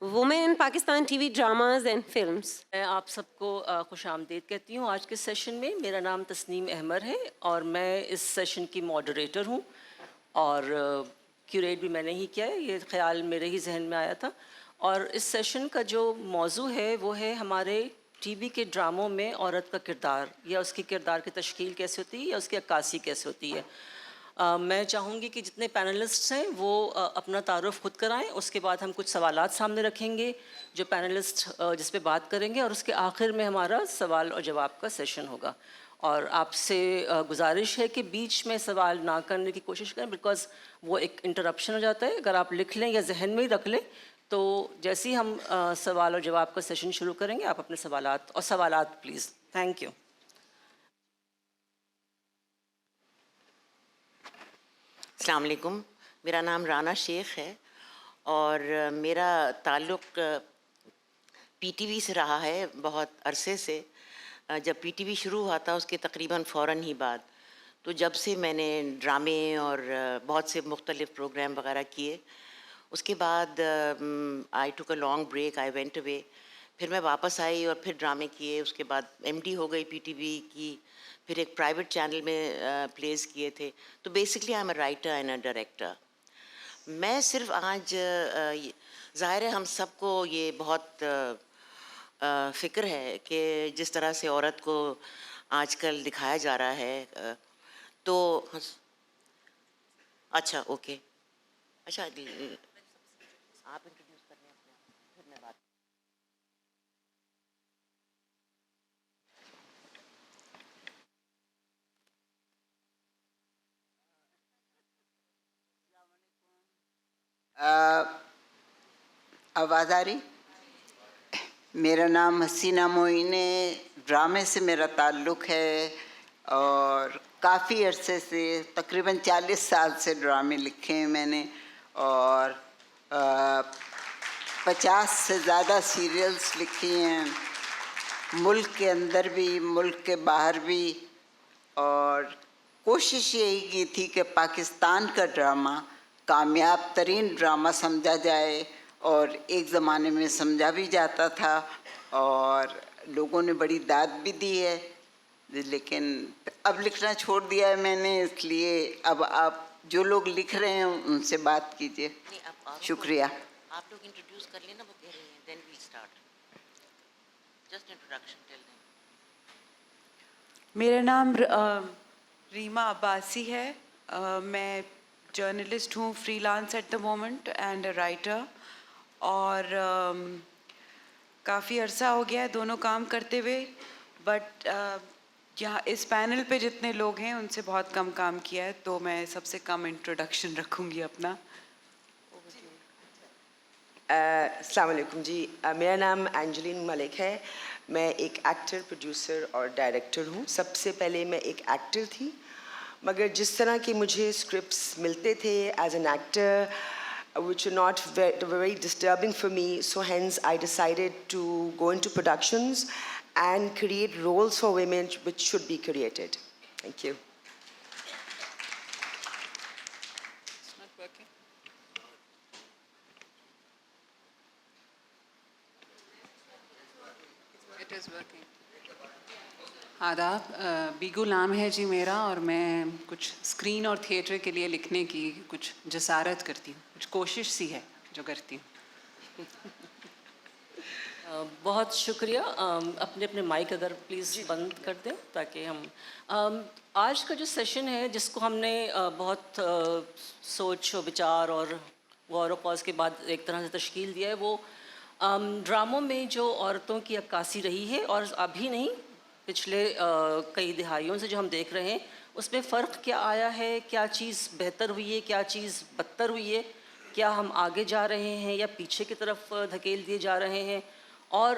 women in Pakistan TV dramas and films. میں آپ سب کو خوش آمدید کہتی ہوں آج کے سیشن میں. میرا نام تسنیم احمر ہے اور میں اس سیشن کی ماڈریٹر ہوں اور کیوریٹ بھی میں نے ہی کیا ہے. یہ خیال میرے ہی ذہن میں آیا تھا. اور اس سیشن کا جو موضوع ہے وہ ہے ہمارے ٹی وی کے ڈراموں میں عورت کا کردار, یا اس کی کردار کی تشکیل کیسے ہوتی ہے, یا اس کی عکاسی کیسے ہوتی ہے. میں چاہوں گی کہ جتنے پینلسٹس ہیں وہ اپنا تعارف خود کرائیں. اس کے بعد ہم کچھ سوالات سامنے رکھیں گے جو پینلسٹ جس پہ بات کریں گے, اور اس کے آخر میں ہمارا سوال اور جواب کا سیشن ہوگا. اور آپ سے گزارش ہے کہ بیچ میں سوال نہ کرنے کی کوشش کریں, بیکاز وہ ایک انٹرپشن ہو جاتا ہے. اگر آپ لکھ لیں یا ذہن میں ہی رکھ لیں تو جیسے ہی ہم سوال اور جواب کا سیشن شروع کریں گے آپ اپنے سوالات پلیز. Thank you. السلام علیکم. میرا نام رانا شیخ ہے اور میرا تعلق پی ٹی وی سے رہا ہے بہت عرصے سے. جب پی ٹی وی شروع ہوا تھا اس کے تقریباً فوراً ہی بعد, تو جب سے میں نے ڈرامے اور بہت سے مختلف پروگرام وغیرہ کیے. اس کے بعد آئی ٹوک a long break, I went away. پھر میں واپس آئی اور پھر ڈرامے کیے. اس کے بعد ایم ڈی ہو گئی پی ٹی وی کی, پھر ایک پرائیویٹ چینل میں پلیز کیے تھے. تو basically I am a writer and a director. میں صرف آج ظاہر ہے ہم سب کو یہ بہت فکر ہے کہ جس طرح سے عورت کو آج کل دکھایا جا رہا ہے, تو اچھا اوکے, اچھا آپ انٹروڈیوس کر لیں اپنے آپ, پھر میں بات. آواز آ رہی؟ میرا نام حسینہ معین ہے. ڈرامے سے میرا تعلق ہے اور کافی عرصے سے, تقریباً 40 سال سے ڈرامے لکھے ہیں میں نے, اور 50 سے زیادہ سیریلز لکھی ہیں, ملک کے اندر بھی ملک کے باہر بھی. اور کوشش یہی کی تھی کہ پاکستان کا ڈرامہ کامیاب ترین ڈرامہ سمجھا جائے, اور ایک زمانے میں سمجھا بھی جاتا تھا اور لوگوں نے بڑی داد بھی دی ہے. لیکن اب لکھنا چھوڑ دیا ہے میں نے, اس لیے اب آپ جو لوگ لکھ رہے ہیں ان سے بات کیجیے. شکریہ. آپ لوگ انٹروڈیوس کر لیں نا, وہ کہہ رہی ہیں, then we'll start. Just introduction tell them. میرا نام ریما عباسی ہے. میں جرنلسٹ ہوں, freelance at the moment and a writer, اور کافی عرصہ ہو گیا ہے دونوں کام کرتے ہوئے. بٹ یہاں اس پینل پہ جتنے لوگ ہیں ان سے بہت کم کام کیا ہے, تو میں سب سے کم انٹروڈکشن رکھوں گی اپنا. السلام علیکم جی. میرا نام انجلین ملک ہے. میں ایک ایکٹر, پروڈیوسر اور ڈائریکٹر ہوں. سب سے پہلے میں ایک ایکٹر تھی, مگر جس طرح کے مجھے اسکرپٹس ملتے تھے as an actor which are not very disturbing for me, so hence I decided to go into productions and create roles for women which should be created. Thank you. It's not working. It is working. آداب. Bigo نام ہے جی میرا, اور میں کچھ screen اور theatre کے لیے لکھنے کی کچھ جسارت کرتی ہوں, کچھ کوشش سی ہے جو کرتی ہوں. بہت شکریہ. اپنے اپنے مائک اگر پلیز بند کر دیں تاکہ ہم آج کا جو سیشن ہے جس کو ہم نے بہت سوچ و بچار اور غور و خوض کے بعد ایک طرح سے تشکیل دیا ہے, وہ ڈراموں میں جو عورتوں کی عکاسی رہی ہے, اور ابھی نہیں پچھلے کئی دہائیوں سے جو ہم دیکھ رہے ہیں, اس میں فرق کیا آیا ہے, کیا چیز بہتر ہوئی ہے, کیا چیز بدتر ہوئی ہے, کیا ہم آگے جا رہے ہیں یا پیچھے کی طرف دھکیل دیے جا رہے ہیں, اور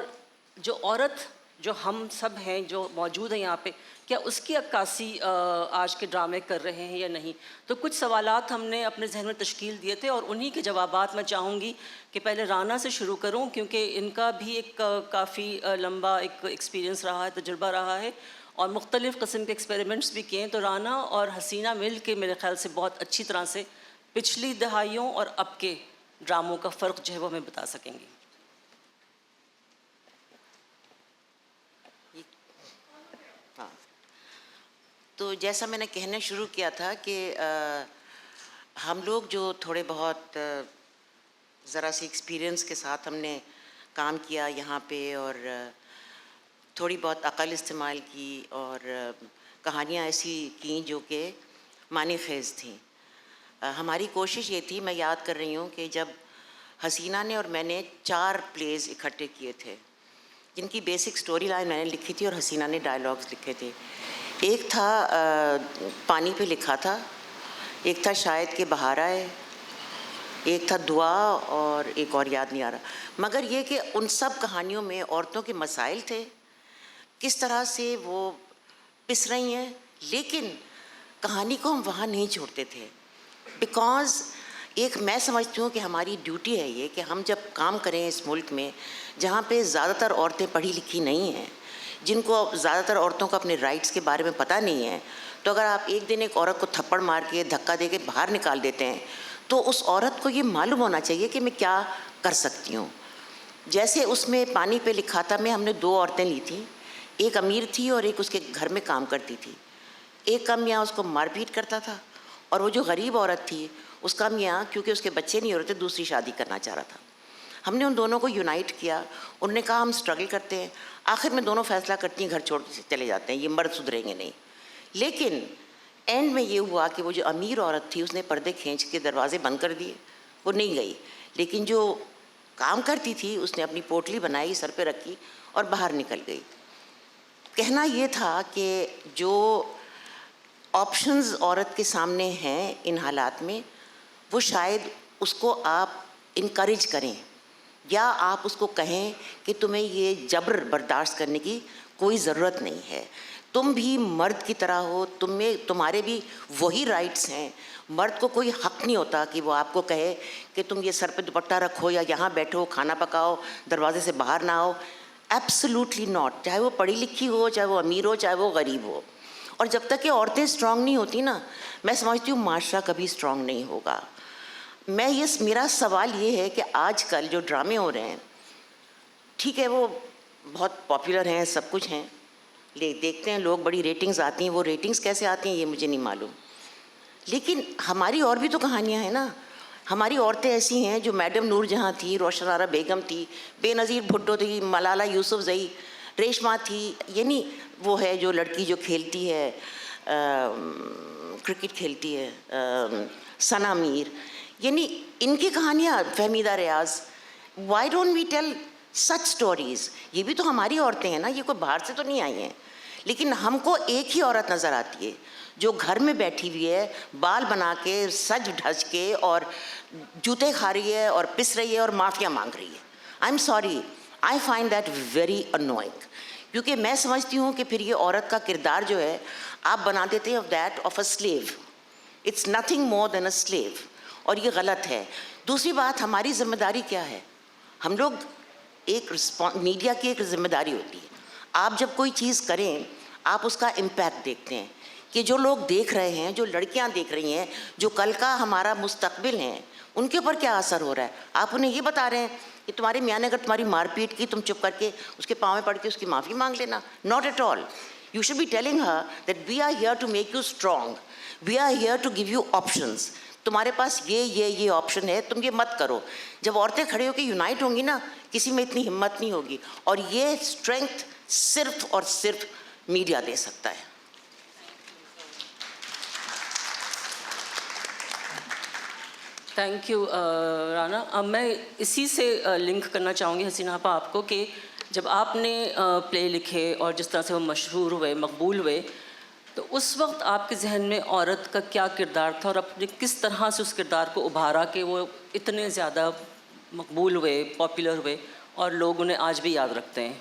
جو عورت جو ہم سب ہیں جو موجود ہیں یہاں پہ, کیا اس کی عکاسی آج کے ڈرامے کر رہے ہیں یا نہیں. تو کچھ سوالات ہم نے اپنے ذہن میں تشکیل دیے تھے, اور انہی کے جوابات میں چاہوں گی کہ پہلے رانا سے شروع کروں, کیونکہ ان کا بھی ایک کافی لمبا ایک ایکسپیرینس رہا ہے, تجربہ رہا ہے, اور مختلف قسم کے ایکسپیریمنٹس بھی کیے ہیں. تو رانا اور حسینہ مل کے میرے خیال سے بہت اچھی طرح سے پچھلی دہائیوں اور اب کے ڈراموں کا فرق جو ہے وہ ہمیں بتا سکیں گی. تو جیسا میں نے کہنا شروع کیا تھا کہ ہم لوگ جو تھوڑے بہت ذرا سی ایکسپیرینس کے ساتھ ہم نے کام کیا یہاں پہ اور تھوڑی بہت عقل استعمال کی اور کہانیاں ایسی کیں جو کہ معنی خیز تھیں. ہماری کوشش یہ تھی, میں یاد کر رہی ہوں کہ جب حسینہ نے اور میں نے 4 پلیز اکٹھے کیے تھے جن کی بیسک سٹوری لائن میں نے لکھی تھی اور حسینہ نے ڈائلاگز لکھے تھے. ایک تھا پانی پہ لکھا تھا, ایک تھا شاید کہ بہار آئے, ایک تھا دعا, اور ایک اور یاد نہیں آ رہا. مگر یہ کہ ان سب کہانیوں میں عورتوں کے مسائل تھے, کس طرح سے وہ پس رہی ہیں, لیکن کہانی کو ہم وہاں نہیں چھوڑتے تھے. بیکاز ایک میں سمجھتی ہوں کہ ہماری ڈیوٹی ہے یہ کہ ہم جب کام کریں اس ملک میں جہاں پہ زیادہ تر عورتیں پڑھی لکھی نہیں ہیں, جن کو زیادہ تر عورتوں کو اپنے رائٹس کے بارے میں پتہ نہیں ہے, تو اگر آپ ایک دن ایک عورت کو تھپڑ مار کے دھکا دے کے باہر نکال دیتے ہیں تو اس عورت کو یہ معلوم ہونا چاہیے کہ میں کیا کر سکتی ہوں. جیسے اس میں پانی پہ لکھا تھا میں ہم نے 2 عورتیں لی تھیں, ایک امیر تھی اور ایک اس کے گھر میں کام کرتی تھی. ایک کا میاں اس کو مار پیٹ کرتا تھا اور وہ جو غریب عورت تھی اس کا میاں کیونکہ اس کے بچے نہیں ہو رہے تھے دوسری شادی کرنا چاہ رہا تھا. ہم نے ان دونوں کو یونائٹ کیا, انہوں نے کہا ہم اسٹرگل کرتے ہیں, آخر میں دونوں فیصلہ کرتی ہیں گھر چھوڑ کے چلے جاتے ہیں, یہ مرد سدھریں گے نہیں. لیکن اینڈ میں یہ ہوا کہ وہ جو امیر عورت تھی اس نے پردے کھینچ کے دروازے بند کر دیے, وہ نہیں گئی. لیکن جو کام کرتی تھی اس نے اپنی پوٹلی بنائی, سر پہ رکھی اور باہر نکل گئی. کہنا یہ تھا کہ جو آپشنز عورت کے سامنے ہیں ان حالات میں, وہ شاید اس کو آپ انکریج کریں یا آپ اس کو کہیں کہ تمہیں یہ جبر برداشت کرنے کی کوئی ضرورت نہیں ہے, تم بھی مرد کی طرح ہو, تمہارے بھی وہی رائٹس ہیں. مرد کو کوئی حق نہیں ہوتا کہ وہ آپ کو کہے کہ تم یہ سر پہ دوپٹہ رکھو یا یہاں بیٹھو, کھانا پکاؤ, دروازے سے باہر نہ آؤ. ایبسلیوٹلی ناٹ, چاہے وہ پڑھی لکھی ہو, چاہے وہ امیر ہو, چاہے وہ غریب ہو. اور جب تک کہ عورتیں اسٹرانگ نہیں ہوتی نا, میں سمجھتی ہوں معاشرہ کبھی اسٹرانگ نہیں ہوگا. میرا سوال یہ ہے کہ آج کل جو ڈرامے ہو رہے ہیں, ٹھیک ہے وہ بہت پاپولر ہیں, سب کچھ ہیں, دیکھتے ہیں لوگ, بڑی ریٹنگز آتی ہیں. وہ ریٹنگز کیسے آتی ہیں یہ مجھے نہیں معلوم, لیکن ہماری اور بھی تو کہانیاں ہیں نا. ہماری عورتیں ایسی ہیں جو میڈم نور جہاں تھی, روشن آرا بیگم تھی, بے نظیر بھٹو تھی, ملالہ یوسفزئی, ریشما تھی, یعنی وہ ہے جو لڑکی جو کھیلتی ہے کرکٹ کھیلتی ہے, ثنا میر, یعنی ان کی کہانیاں, Fahmida Riaz. Why don't we tell such stories? یہ بھی تو ہماری عورتیں ہیں نا, یہ کوئی باہر سے تو نہیں آئی ہیں. لیکن ہم کو ایک ہی عورت نظر آتی ہے جو گھر میں بیٹھی ہوئی ہے, بال بنا کے, سج ڈھج کے, اور جوتے کھا رہی ہے اور پس رہی ہے اور معافیاں مانگ رہی ہے. I am sorry, I find that very annoying, کیونکہ میں سمجھتی ہوں کہ پھر یہ عورت کا کردار جو ہے آپ بنا دیتے ہیں of a slave. It's nothing more than a slave, اور یہ غلط ہے. دوسری بات, ہماری ذمہ داری کیا ہے؟ ہم لوگ میڈیا کی ایک ذمہ داری ہوتی ہے. آپ جب کوئی چیز کریں آپ اس کا امپیکٹ دیکھتے ہیں کہ جو لوگ دیکھ رہے ہیں, جو لڑکیاں دیکھ رہی ہیں, جو کل کا ہمارا مستقبل ہیں, ان کے اوپر کیا اثر ہو رہا ہے. آپ انہیں یہ بتا رہے ہیں کہ تمہارے میاں نے اگر تمہاری مار پیٹ کی, تم چپ کر کے اس کے پاؤں میں پڑھ کے اس کی معافی مانگ لینا. Not at all. You should be telling her that we are here to make you strong, we are here to give you options. تمہارے پاس یہ آپشن ہے, تم یہ مت کرو. جب عورتیں کھڑی ہو کے یونائٹ ہوں گی نا, کسی میں اتنی ہمت نہیں ہوگی, اور یہ اسٹرینتھ صرف اور صرف میڈیا دے سکتا ہے. Thank you Rana. اب میں اسی سے لنک کرنا چاہوں گی حسینہ آپا آپ کو, کہ جب آپ نے پلے لکھے اور جس طرح سے وہ مشہور ہوئے, مقبول ہوئے, تو اس وقت آپ کے ذہن میں عورت کا کیا کردار تھا اور آپ نے کس طرح سے اس کردار کو ابھارا کہ وہ اتنے زیادہ مقبول ہوئے, پاپولر ہوئے, اور لوگ انہیں آج بھی یاد رکھتے ہیں؟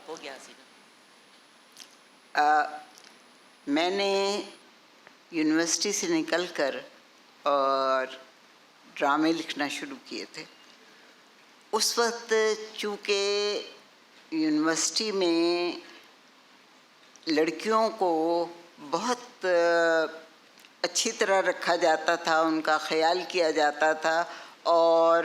ہو گیا حسینہ. میں نے یونیورسٹی سے نکل کر اور ڈرامے لکھنا شروع کیے تھے. اس وقت چونکہ یونیورسٹی میں لڑکیوں کو بہت اچھی طرح رکھا جاتا تھا, ان کا خیال کیا جاتا تھا, اور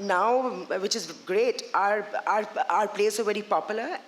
now which is great, our plays are very popular,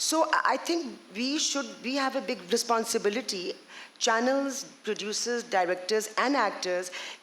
So I think we have a big responsibility, channels, producers, directors and actors,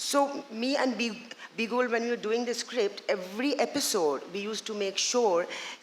So me and Bigul, when we were doing the script, every episode we used to make sure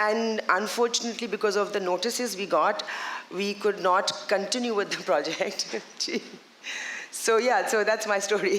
and unfortunately because of the notices we got, we could not continue with the project. So yeah, so that's my story.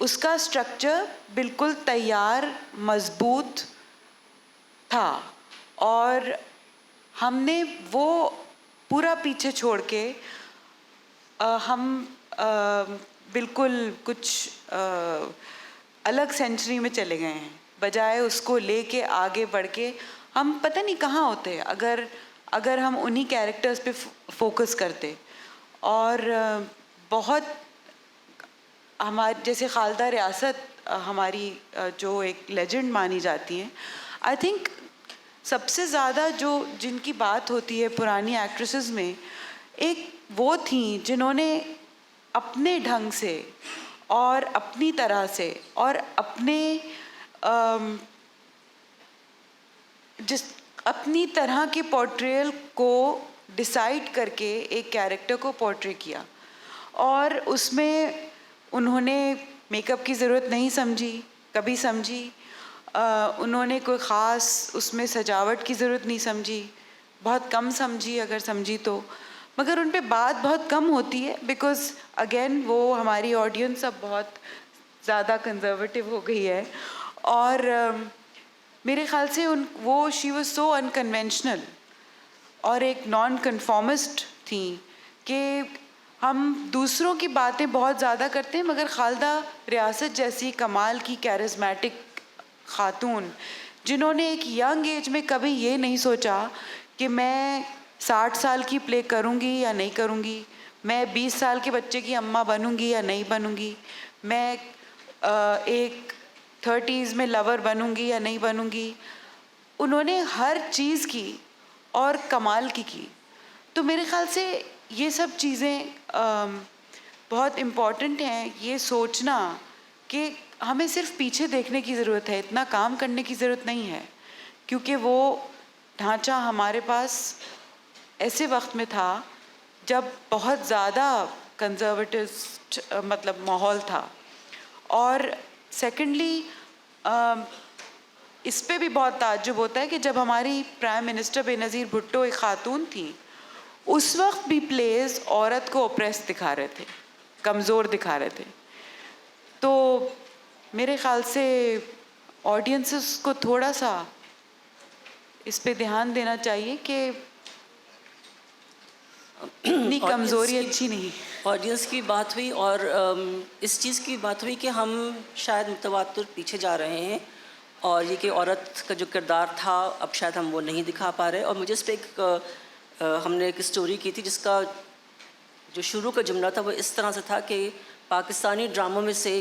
اس کا structure بالکل تیار مضبوط تھا اور ہم نے وہ پورا پیچھے چھوڑ کے ہم بالکل کچھ الگ سینچری میں چلے گئے ہیں، بجائے اس کو لے کے آگے بڑھ کے ہم پتہ نہیں کہاں ہوتے اگر ہم انہی کیریکٹرز پہ فوکس کرتے. اور بہت ہمارے جیسے خالدہ ریاست ہماری جو ایک لیجنڈ مانی جاتی ہیں، آئی تھنک سب سے زیادہ جن کی بات ہوتی ہے پرانی ایکٹریسز میں، ایک وہ تھیں جنہوں نے اپنے ڈھنگ سے اور اپنی طرح سے اور اپنی طرح کے پورٹریل کو ڈیسائیڈ کر کے ایک کیریکٹر کو پورٹری کیا. اور اس میں انہوں نے میک اپ کی ضرورت نہیں سمجھی، کبھی سمجھی. انہوں نے کوئی خاص اس میں سجاوٹ کی ضرورت نہیں سمجھی، بہت کم سمجھی اگر سمجھی تو. مگر ان پہ بات بہت کم ہوتی ہے بیکاز اگین وہ ہماری آڈینس اب بہت زیادہ کنزرویٹو ہو گئی ہے. اور میرے خیال سے وہ شی واز سو انکنونشنل اور ایک نان کنفارمسٹ تھیں کہ ہم دوسروں کی باتیں بہت زیادہ کرتے ہیں، مگر خالدہ ریاست جیسی کمال کی کیرزمیٹک خاتون جنہوں نے ایک ینگ ایج میں کبھی یہ نہیں سوچا کہ میں 60 سال کی پلے کروں گی یا نہیں کروں گی، میں 20 سال کے بچے کی اماں بنوں گی یا نہیں بنوں گی، میں ایک 30s میں لور بنوں گی یا نہیں بنوں گی. انہوں نے ہر چیز کی اور کمال کی. تو میرے خیال سے یہ سب چیزیں بہت امپورٹنٹ ہیں، یہ سوچنا کہ ہمیں صرف پیچھے دیکھنے کی ضرورت ہے، اتنا کام کرنے کی ضرورت نہیں ہے، کیونکہ وہ ڈھانچہ ہمارے پاس ایسے وقت میں تھا جب بہت زیادہ کنزرویٹسٹ مطلب ماحول تھا. اور سیکنڈلی اس پہ بھی بہت تعجب ہوتا ہے کہ جب ہماری پرائم منسٹر بے نظیر بھٹو ایک خاتون تھیں، اس وقت بھی پلیز عورت کو اوپریس دکھا رہے تھے، کمزور دکھا رہے تھے. تو میرے خیال سے آڈینسز کو تھوڑا سا اس پہ دھیان دینا چاہیے کہ اتنی کمزوری اچھی نہیں. آڈینس کی بات ہوئی اور اس چیز کی بات ہوئی کہ ہم شاید متواتر پیچھے جا رہے ہیں، اور یہ کہ عورت کا جو کردار تھا اب شاید ہم وہ نہیں دکھا پا رہے. اور مجھے اس پہ ایک ہم نے ایک اسٹوری کی تھی جس کا جو شروع کا جملہ تھا وہ اس طرح سے تھا کہ پاکستانی ڈراموں میں سے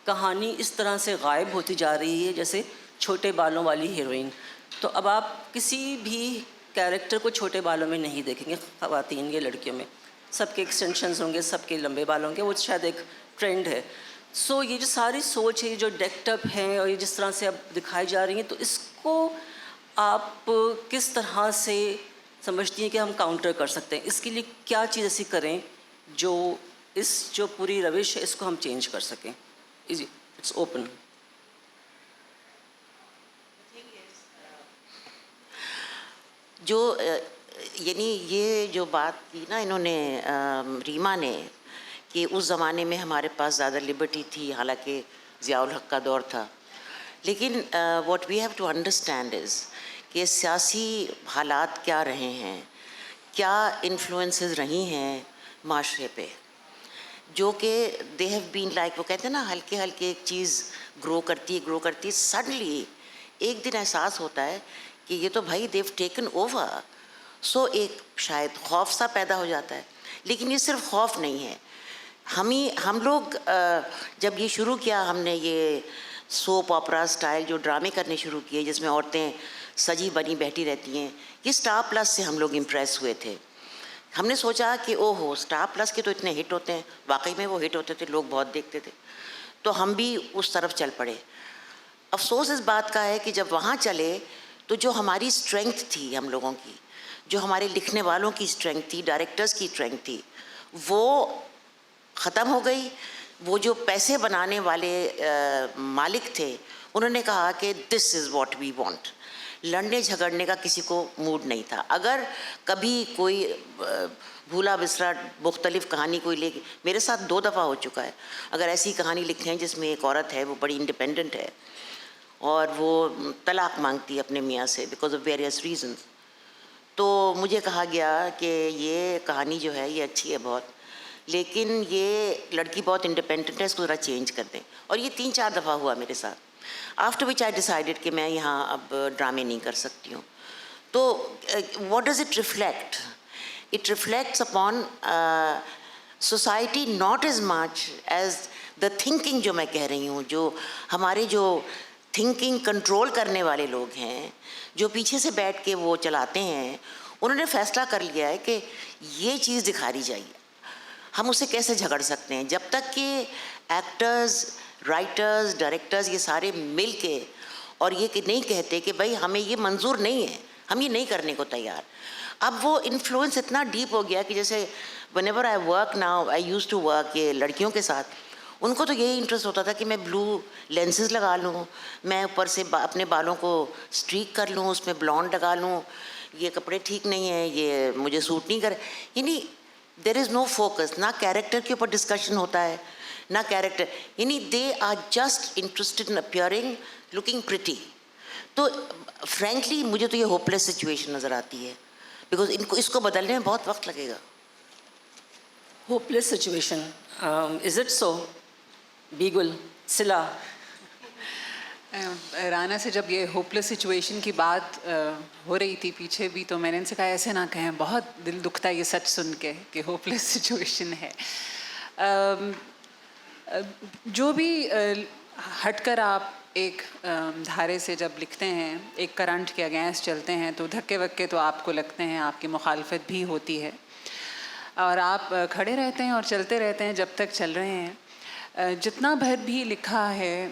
کہانی اس طرح سے غائب ہوتی جا رہی ہے جیسے چھوٹے بالوں والی ہیروئن. تو اب آپ کسی بھی کیریکٹر کو چھوٹے بالوں میں نہیں دیکھیں گے، خواتین یا لڑکیوں میں سب کے ایکسٹینشنز ہوں گے، سب کے لمبے بال ہوں گے. وہ شاید ایک ٹرینڈ ہے. سو یہ جو ساری سوچ ہے، یہ جو ڈیکٹ اپ ہیں اور یہ جس طرح سے اب دکھائی جا رہی ہیں، تو اس کو آپ کس طرح سے سمجھتی ہیں کہ ہم کاؤنٹر کر سکتے ہیں؟ اس کے لیے کیا چیز ایسی کریں جو جو پوری روش ہے اس کو ہم چینج کر سکیں؟ It's open. جو یعنی یہ جو بات کی نا انہوں نے ریما نے کہ اس زمانے میں ہمارے پاس زیادہ لبرٹی تھی، حالانکہ ضیاء الحق کا دور تھا. لیکن what we have to understand is کہ سیاسی حالات کیا رہے ہیں، کیا انفلوئنسز رہی ہیں معاشرے پہ، جو کہ دے ہیو بین لائک، وہ کہتے ہیں نا ہلکے ہلکے ایک چیز گرو کرتی سڈنلی ایک دن احساس ہوتا ہے کہ یہ تو بھائی دیو ٹیکن اوور. سو ایک شاید خوف سا پیدا ہو جاتا ہے. لیکن یہ صرف خوف نہیں ہے، ہم لوگ جب یہ شروع کیا، ہم نے یہ سوپ آپرا سٹائل جو ڈرامے کرنے شروع کیے جس میں عورتیں سجی بنی بیٹھی رہتی ہیں، یہ اسٹار پلس سے ہم لوگ امپریس ہوئے تھے. ہم نے سوچا کہ او ہو اسٹار پلس کے تو اتنے ہٹ ہوتے ہیں، واقعی میں وہ ہٹ ہوتے تھے، لوگ بہت دیکھتے تھے، تو ہم بھی اس طرف چل پڑے. افسوس اس بات کا ہے کہ جب وہاں چلے تو جو ہماری اسٹرینگتھ تھی ہم لوگوں کی، جو ہمارے لکھنے والوں کی اسٹرینگتھ تھی، ڈائریکٹرز کی اسٹرینگتھ تھی، وہ ختم ہو گئی. وہ جو پیسے بنانے والے مالک تھے انہوں نے کہا کہ دس از واٹ وی وانٹ. لڑنے جھگڑنے کا کسی کو موڈ نہیں تھا. اگر کبھی کوئی بھولا بسرا مختلف کہانی کوئی لے کے, میرے ساتھ 2 دفعہ ہو چکا ہے, اگر ایسی کہانی لکھیں جس میں ایک عورت ہے وہ بڑی انڈیپینڈنٹ ہے اور وہ طلاق مانگتی ہے اپنے میاں سے بیکاز آف ویریس ریزنز, تو مجھے کہا گیا کہ یہ کہانی جو ہے یہ اچھی ہے بہت, لیکن یہ لڑکی بہت انڈیپینڈنٹ ہے, اس کو ذرا چینج کر دیں. اور یہ 3-4 دفعہ ہوا میرے ساتھ. آفٹر وچ آئی ڈیسائیڈڈ کہ میں یہاں اب ڈرامے نہیں کر سکتی ہوں. تو what does it reflect? It reflects upon society not as much as the thinking جو میں کہہ رہی ہوں, جو ہمارے جو تھنکنگ کنٹرول کرنے والے لوگ ہیں, جو پیچھے سے بیٹھ کے وہ چلاتے ہیں, انہوں نے فیصلہ کر لیا ہے کہ یہ چیز دکھانی چاہیے. ہم اسے کیسے جھگڑ سکتے ہیں جب تک کہ ایکٹرز, رائٹرز, ڈائریکٹرز یہ سارے مل کے اور یہ کہ نہیں کہتے کہ بھائی ہمیں یہ منظور نہیں ہے, ہم یہ نہیں کرنے کو تیار. اب وہ انفلوئنس اتنا ڈیپ ہو گیا کہ جیسے whenever I work now, I use to work یہ لڑکیوں کے ساتھ, ان کو تو یہی انٹرسٹ ہوتا تھا کہ میں بلو لینسز لگا لوں, میں اوپر سے اپنے بالوں کو اسٹریک کر لوں, اس میں بلانڈ لگا لوں, یہ کپڑے ٹھیک نہیں ہیں, یہ مجھے سوٹ نہیں کرے. یعنی دیر از نو فوکس, نہ کیریکٹر کے اوپر ڈسکشن ہوتا ہے نہ کیریکٹر, یعنی they are just interested in appearing looking pretty. تو فرینکلی مجھے تو یہ ہوپ لیس سچویشن نظر آتی ہے بیکاز اس کو بدلنے میں بہت وقت لگے گا. Hopeless situation, is it so? بیگل, صلا. رانا سے جب یہ ہوپلیس سچویشن کی بات ہو رہی تھی پیچھے بھی, تو میں نے ان سے کہا ایسے نہ کہیں, بہت دل دکھتا ہے یہ سچ سن کے کہ ہوپلیس سچویشن ہے. جو بھی ہٹ کر آپ ایک دھارے سے جب لکھتے ہیں, ایک کرنٹ کے اگینسٹ چلتے ہیں, تو دھکے وکے تو آپ کو لگتے ہیں, آپ کی مخالفت بھی ہوتی ہے, اور آپ کھڑے رہتے ہیں اور چلتے رہتے ہیں جب تک چل رہے ہیں. جتنا بھر بھی لکھا ہے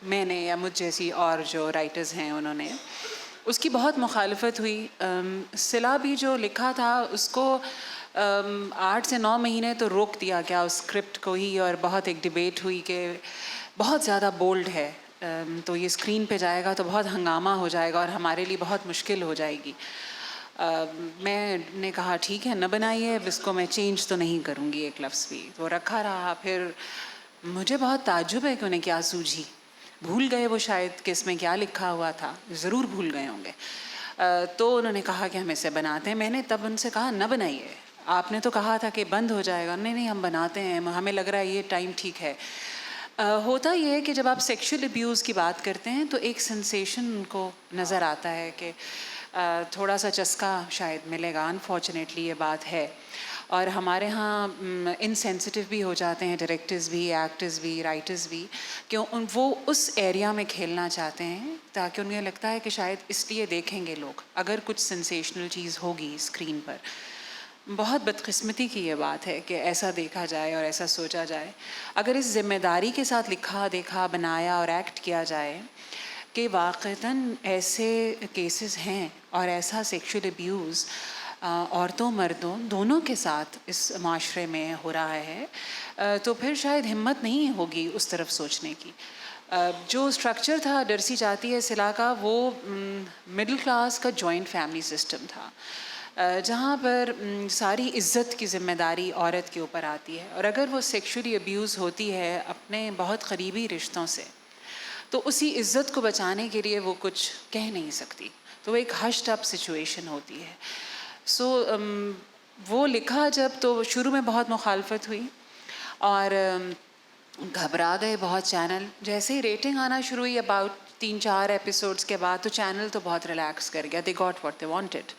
میں نے یا مجھ جیسی اور جو رائٹرز ہیں انہوں نے, اس کی بہت مخالفت ہوئی. صلا بھی جو لکھا تھا اس کو 8 سے 9 مہینے تو روک دیا گیا اس اسکرپٹ کو ہی, اور بہت ایک ڈبیٹ ہوئی کہ بہت زیادہ بولڈ ہے, تو یہ اسکرین پہ جائے گا تو بہت ہنگامہ ہو جائے گا اور ہمارے لیے بہت مشکل ہو جائے گی. میں نے کہا ٹھیک ہے نہ بنائیے, اب اس کو میں چینج تو نہیں کروں گی ایک لفظ بھی. تو رکھا رہا. پھر مجھے بہت تعجب ہے کہ انہیں کیا سوجھی, بھول گئے وہ شاید کہ اس میں کیا لکھا ہوا تھا, ضرور بھول گئے ہوں گے. تو انہوں نے کہا کہ ہم اسے بناتے ہیں. میں نے تب ان سے کہا نہ بنائیے, آپ نے تو کہا تھا کہ بند ہو جائے گا. نہیں ہم بناتے ہیں, ہمیں لگ رہا ہے یہ ٹائم ٹھیک ہے. ہوتا یہ ہے کہ جب آپ سیکشول ابیوز کی بات کرتے ہیں تو ایک سنسیشن کو نظر آتا ہے کہ تھوڑا سا چسکا شاید ملے گا. انفارچونیٹلی یہ بات ہے, اور ہمارے ہاں انسینسٹیو بھی ہو جاتے ہیں ڈائریکٹرز بھی, ایکٹرز بھی, رائٹرز بھی, کہ وہ اس ایریا میں کھیلنا چاہتے ہیں تاکہ انہیں لگتا ہے کہ شاید اس لیے دیکھیں گے لوگ اگر کچھ سنسیشنل چیز ہوگی اسکرین پر. بہت بدقسمتی کی یہ بات ہے کہ ایسا دیکھا جائے اور ایسا سوچا جائے. اگر اس ذمہ داری کے ساتھ لکھا دیکھا بنایا اور ایکٹ کیا جائے کہ واقعتاً ایسے کیسز ہیں اور ایسا سیکشول ابیوز عورتوں مردوں دونوں کے ساتھ اس معاشرے میں ہو رہا ہے, تو پھر شاید ہمت نہیں ہوگی اس طرف سوچنے کی. جو اسٹرکچر تھا ڈرسی چاہتی ہے صلا کا, وہ مڈل کلاس کا جوائنٹ فیملی سسٹم تھا, جہاں پر ساری عزت کی ذمہ داری عورت کے اوپر آتی ہے, اور اگر وہ سیکشولی ابیوز ہوتی ہے اپنے بہت قریبی رشتوں سے تو اسی عزت کو بچانے کے لیے وہ کچھ کہہ نہیں سکتی, تو وہ ایک ہشڈ اپ سچویشن ہوتی ہے. سو وہ لکھا جب تو شروع میں بہت مخالفت ہوئی اور گھبرا گئے بہت چینل. جیسے ہی ریٹنگ آنا شروع ہوئی اباؤٹ 3-4 ایپیسوڈس کے بعد, تو چینل تو بہت ریلیکس کر گیا, they got what they wanted.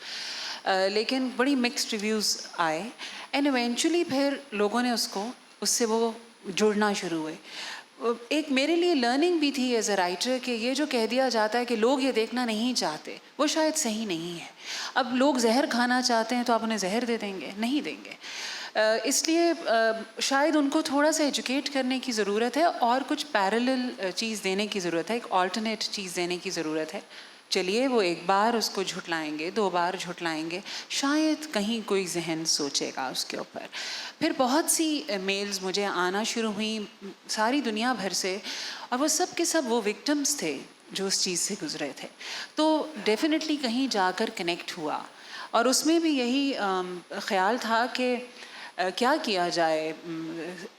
لیکن بڑی مکسڈ ریویوز آئے اینڈ ایونچولی پھر لوگوں نے اس سے وہ جڑنا شروع ہوئے. ایک میرے لیے لرننگ بھی تھی ایز اے رائٹر کہ یہ جو کہہ دیا جاتا ہے کہ لوگ یہ دیکھنا نہیں چاہتے, وہ شاید صحیح نہیں ہے. اب لوگ زہر کھانا چاہتے ہیں تو آپ انہیں زہر دے دیں گے؟ نہیں دیں گے. اس لیے شاید ان کو تھوڑا سا ایجوکیٹ کرنے کی ضرورت ہے اور کچھ پیرلل چیز دینے کی ضرورت ہے, ایک آلٹرنیٹ چیز دینے کی ضرورت ہے. چلیے وہ ایک بار اس کو جھٹلائیں گے, 2 بار جھٹلائیں گے, شاید کہیں کوئی ذہن سوچے گا اس کے اوپر. پھر بہت سی میلز مجھے آنا شروع ہوئیں ساری دنیا بھر سے, اور وہ سب کے سب وہ وکٹمز تھے جو اس چیز سے گزرے تھے. تو ڈیفینیٹلی کہیں جا کر کنیکٹ ہوا, اور اس میں بھی یہی خیال تھا کہ کیا کیا جائے,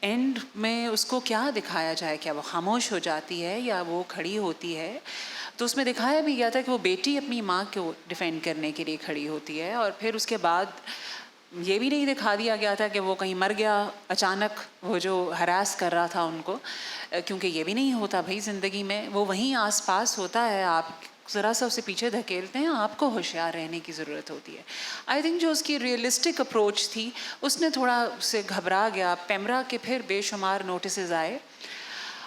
اینڈ میں اس کو کیا دکھایا جائے, کیا وہ خاموش ہو جاتی ہے یا وہ کھڑی ہوتی ہے. تو اس میں دکھایا بھی گیا تھا کہ وہ بیٹی اپنی ماں کو ڈیفینڈ کرنے کے لیے کھڑی ہوتی ہے, اور پھر اس کے بعد یہ بھی نہیں دکھا دیا گیا تھا کہ وہ کہیں مر گیا اچانک, وہ جو ہراس کر رہا تھا ان کو, کیونکہ یہ بھی نہیں ہوتا بھائی زندگی میں, وہ وہیں آس پاس ہوتا ہے, آپ ذرا سا اسے پیچھے دھکیلتے ہیں, آپ کو ہوشیار رہنے کی ضرورت ہوتی ہے. آئی تھنک جو اس کی ریئلسٹک اپروچ تھی اس نے تھوڑا سے گھبرا گیا. پیمرا کے پھر بے شمار نوٹسز آئے,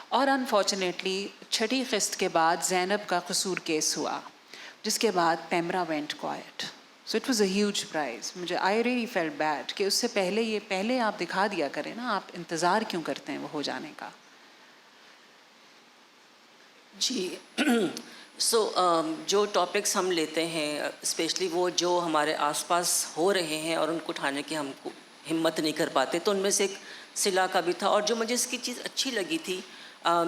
اور انفارچونیٹلی چھٹی قسط کے بعد زینب کا قصور کیس ہوا, جس کے بعد PEMRA went quiet. So it was a huge prize. مجھے آئی ریئلی فیلٹ بیڈ کہ اس سے پہلے آپ دکھا دیا کریں نا, آپ انتظار کیوں کرتے ہیں وہ ہو جانے کا. جی سو جو ٹاپکس ہم لیتے ہیں اسپیشلی وہ جو ہمارے آس پاس ہو رہے ہیں اور ان کو اٹھانے کی ہم کو ہمت نہیں کر پاتے, تو ان میں سے ایک صلہ کا بھی تھا. اور جو مجھے اس کی چیز اچھی لگی تھی,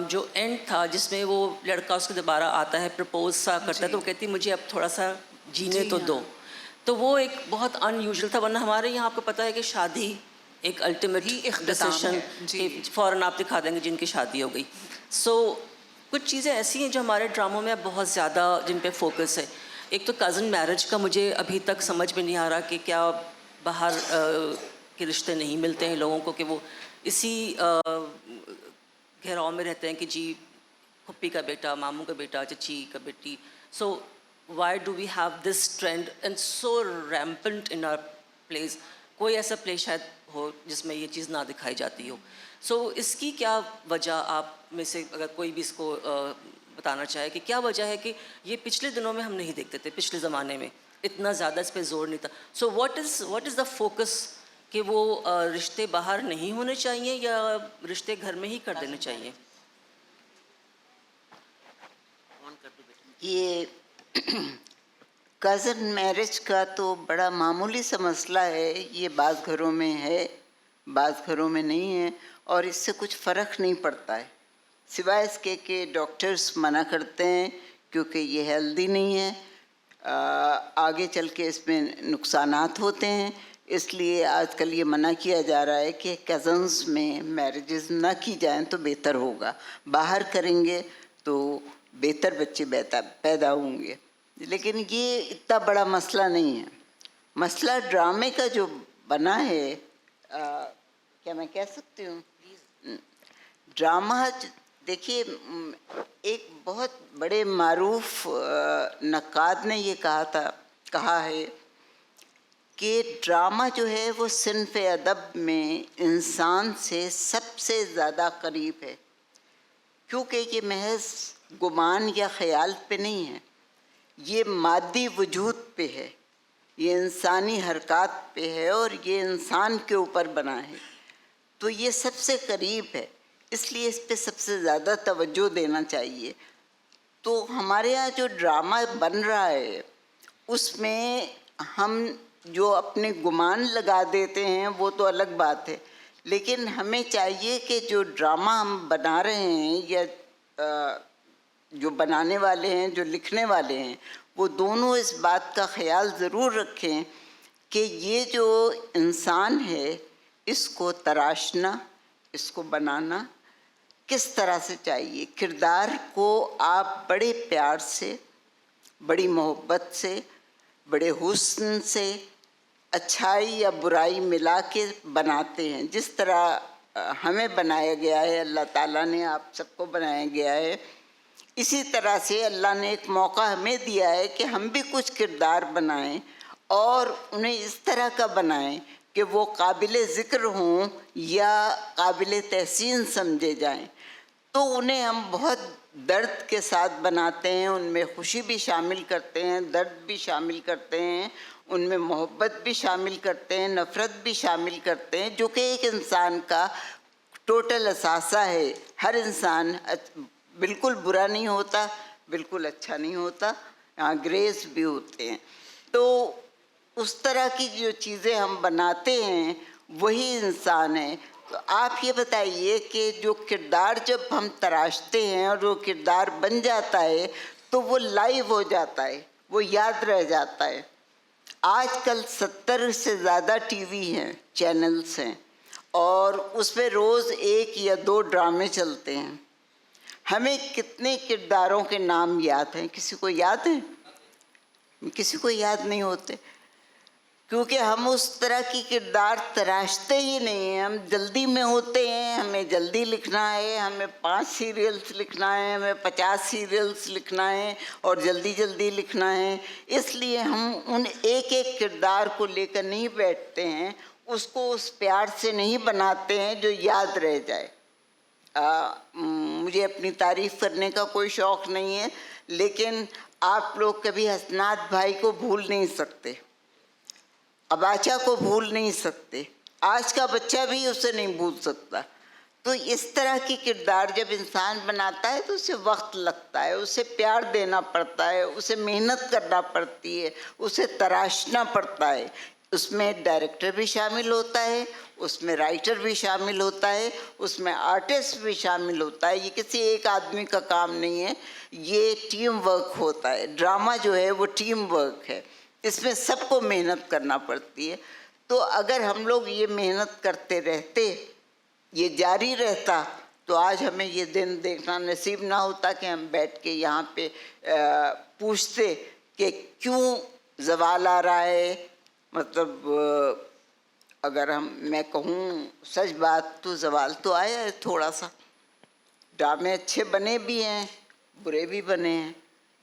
جو اینڈ تھا جس میں وہ لڑکا اس کے دوبارہ آتا ہے, پرپوز سا کرتا ہے, تو وہ کہتی مجھے اب تھوڑا سا جینے تو دو. تو وہ ایک بہت ان یوزول تھا, ورنہ ہمارے یہاں آپ کو پتہ ہے کہ شادی ایک الٹیمیٹ ڈیسیشن, فوراً آپ دکھا دیں گے جن کی شادی ہو گئی. سو کچھ چیزیں ایسی ہیں جو ہمارے ڈراموں میں بہت زیادہ جن پہ فوکس ہے. ایک تو کزن میرج کا مجھے ابھی تک سمجھ میں نہیں آ رہا کہ کیا باہر کے رشتے نہیں ملتے ہیں لوگوں کو, کہ وہ اسی گھیراؤ میں رہتے ہیں کہ جی پھپھی کا بیٹا, ماموں کا بیٹا, چچی کا بیٹی. سو why do we have this trend and so rampant in our plays. کوئی ایسا پلے شاید ہو جس میں یہ چیز نہ دکھائی جاتی ہو. سو اس کی کیا وجہ, آپ میں سے اگر کوئی بھی اس کو بتانا چاہے کہ کیا وجہ ہے کہ یہ پچھلے دنوں میں ہم نہیں دیکھتے تھے, پچھلے زمانے میں اتنا زیادہ اس پہ زور نہیں تھا. So what is the focus, کہ وہ رشتے باہر نہیں ہونے چاہیے یا رشتے گھر میں ہی کر دینے چاہیے؟ یہ کزن میرج کا تو بڑا معمولی سا مسئلہ ہے. یہ بعض گھروں میں ہے, بعض گھروں میں نہیں ہے, اور اس سے کچھ فرق نہیں پڑتا ہے, سوائے اس کے کہ ڈاکٹرز منع کرتے ہیں کیونکہ یہ ہیلدی نہیں ہے, آگے چل کے اس میں نقصانات ہوتے ہیں. اس لیے آج کل یہ منع کیا جا رہا ہے کہ کزنز میں میرجز نہ کی جائیں تو بہتر ہوگا, باہر کریں گے تو بہتر بچے پیدا ہوں گے. لیکن یہ اتنا بڑا مسئلہ نہیں ہے. مسئلہ ڈرامے کا جو بنا ہے, کیا میں کہہ سکتی ہوں, ڈرامہ دیکھیے, ایک بہت بڑے معروف نقاد نے یہ کہا ہے کہ ڈرامہ جو ہے وہ صنف ادب میں انسان سے سب سے زیادہ قریب ہے, کیونکہ یہ محض گمان یا خیال پہ نہیں ہے, یہ مادی وجود پہ ہے, یہ انسانی حرکات پہ ہے, اور یہ انسان کے اوپر بنا ہے. تو یہ سب سے قریب ہے, اس لیے اس پہ سب سے زیادہ توجہ دینا چاہیے. تو ہمارے یہاں جو ڈرامہ بن رہا ہے اس میں ہم جو اپنے گمان لگا دیتے ہیں وہ تو الگ بات ہے, لیکن ہمیں چاہیے کہ جو ڈرامہ ہم بنا رہے ہیں یا جو بنانے والے ہیں, جو لکھنے والے ہیں, وہ دونوں اس بات کا خیال ضرور رکھیں کہ یہ جو انسان ہے اس کو تراشنا, اس کو بنانا کس طرح سے چاہیے. کردار کو آپ بڑے پیار سے, بڑی محبت سے, بڑے حسن سے, اچھائی یا برائی ملا کے بناتے ہیں. جس طرح ہمیں بنایا گیا ہے, اللہ تعالیٰ نے آپ سب کو بنایا گیا ہے, اسی طرح سے اللہ نے ایک موقع ہمیں دیا ہے کہ ہم بھی کچھ کردار بنائیں اور انہیں اس طرح کا بنائیں کہ وہ قابل ذکر ہوں یا قابل تحسین سمجھے جائیں. تو انہیں ہم بہت درد کے ساتھ بناتے ہیں, ان میں خوشی بھی شامل کرتے ہیں, درد بھی شامل کرتے ہیں, ان میں محبت بھی شامل کرتے ہیں, نفرت بھی شامل کرتے ہیں, جو کہ ایک انسان کا ٹوٹل اثاثہ ہے. ہر انسان بالکل برا نہیں ہوتا, بالکل اچھا نہیں ہوتا, یہاں گریز بھی ہوتے ہیں. تو اس طرح کی جو چیزیں ہم بناتے ہیں وہی انسان ہے. تو آپ یہ بتائیے کہ جو کردار جب ہم تراشتے ہیں اور وہ کردار بن جاتا ہے تو وہ لائیو ہو جاتا ہے, وہ یاد رہ جاتا ہے. آج کل 70 سے زیادہ ٹی وی ہیں, چینلز ہیں, اور اس پہ روز 1 یا 2 ڈرامے چلتے ہیں. ہمیں کتنے کرداروں کے نام یاد ہیں؟ کسی کو یاد ہیں؟ کسی کو یاد نہیں ہوتے, کیونکہ ہم اس طرح کی کردار تراشتے ہی نہیں ہیں. ہم جلدی میں ہوتے ہیں, ہمیں جلدی لکھنا ہے, ہمیں 5 سیریلز لکھنا ہے, ہمیں 50 سیریلز لکھنا ہے اور جلدی جلدی لکھنا ہے. اس لیے ہم ان ایک ایک کردار کو لے کر نہیں بیٹھتے ہیں, اس کو اس پیار سے نہیں بناتے ہیں جو یاد رہ جائے. مجھے اپنی تعریف کرنے کا کوئی شوق نہیں ہے, لیکن آپ لوگ کبھی حسنات بھائی کو بھول نہیں سکتے, اباچا کو بھول نہیں سکتے, آج کا بچہ بھی اسے نہیں بھول سکتا. تو اس طرح کی کردار جب انسان بناتا ہے تو اسے وقت لگتا ہے, اسے پیار دینا پڑتا ہے, اسے محنت کرنا پڑتی ہے, اسے تراشنا پڑتا ہے. اس میں ڈائریکٹر بھی شامل ہوتا ہے, اس میں رائٹر بھی شامل ہوتا ہے, اس میں آرٹسٹ بھی شامل ہوتا ہے. یہ کسی ایک آدمی کا کام نہیں ہے, یہ ٹیم ورک ہوتا ہے. ڈرامہ جو ہے وہ ٹیم ورک ہے, اس میں سب کو محنت کرنا پڑتی ہے. تو اگر ہم لوگ یہ محنت کرتے رہتے, یہ جاری رہتا, تو آج ہمیں یہ دن دیکھنا نصیب نہ ہوتا کہ ہم بیٹھ کے یہاں پہ پوچھتے کہ کیوں زوال آ رہا ہے. مطلب اگر میں کہوں سچ بات تو زوال تو آیا ہے تھوڑا سا. ڈرامے اچھے بنے بھی ہیں, برے بھی بنے ہیں.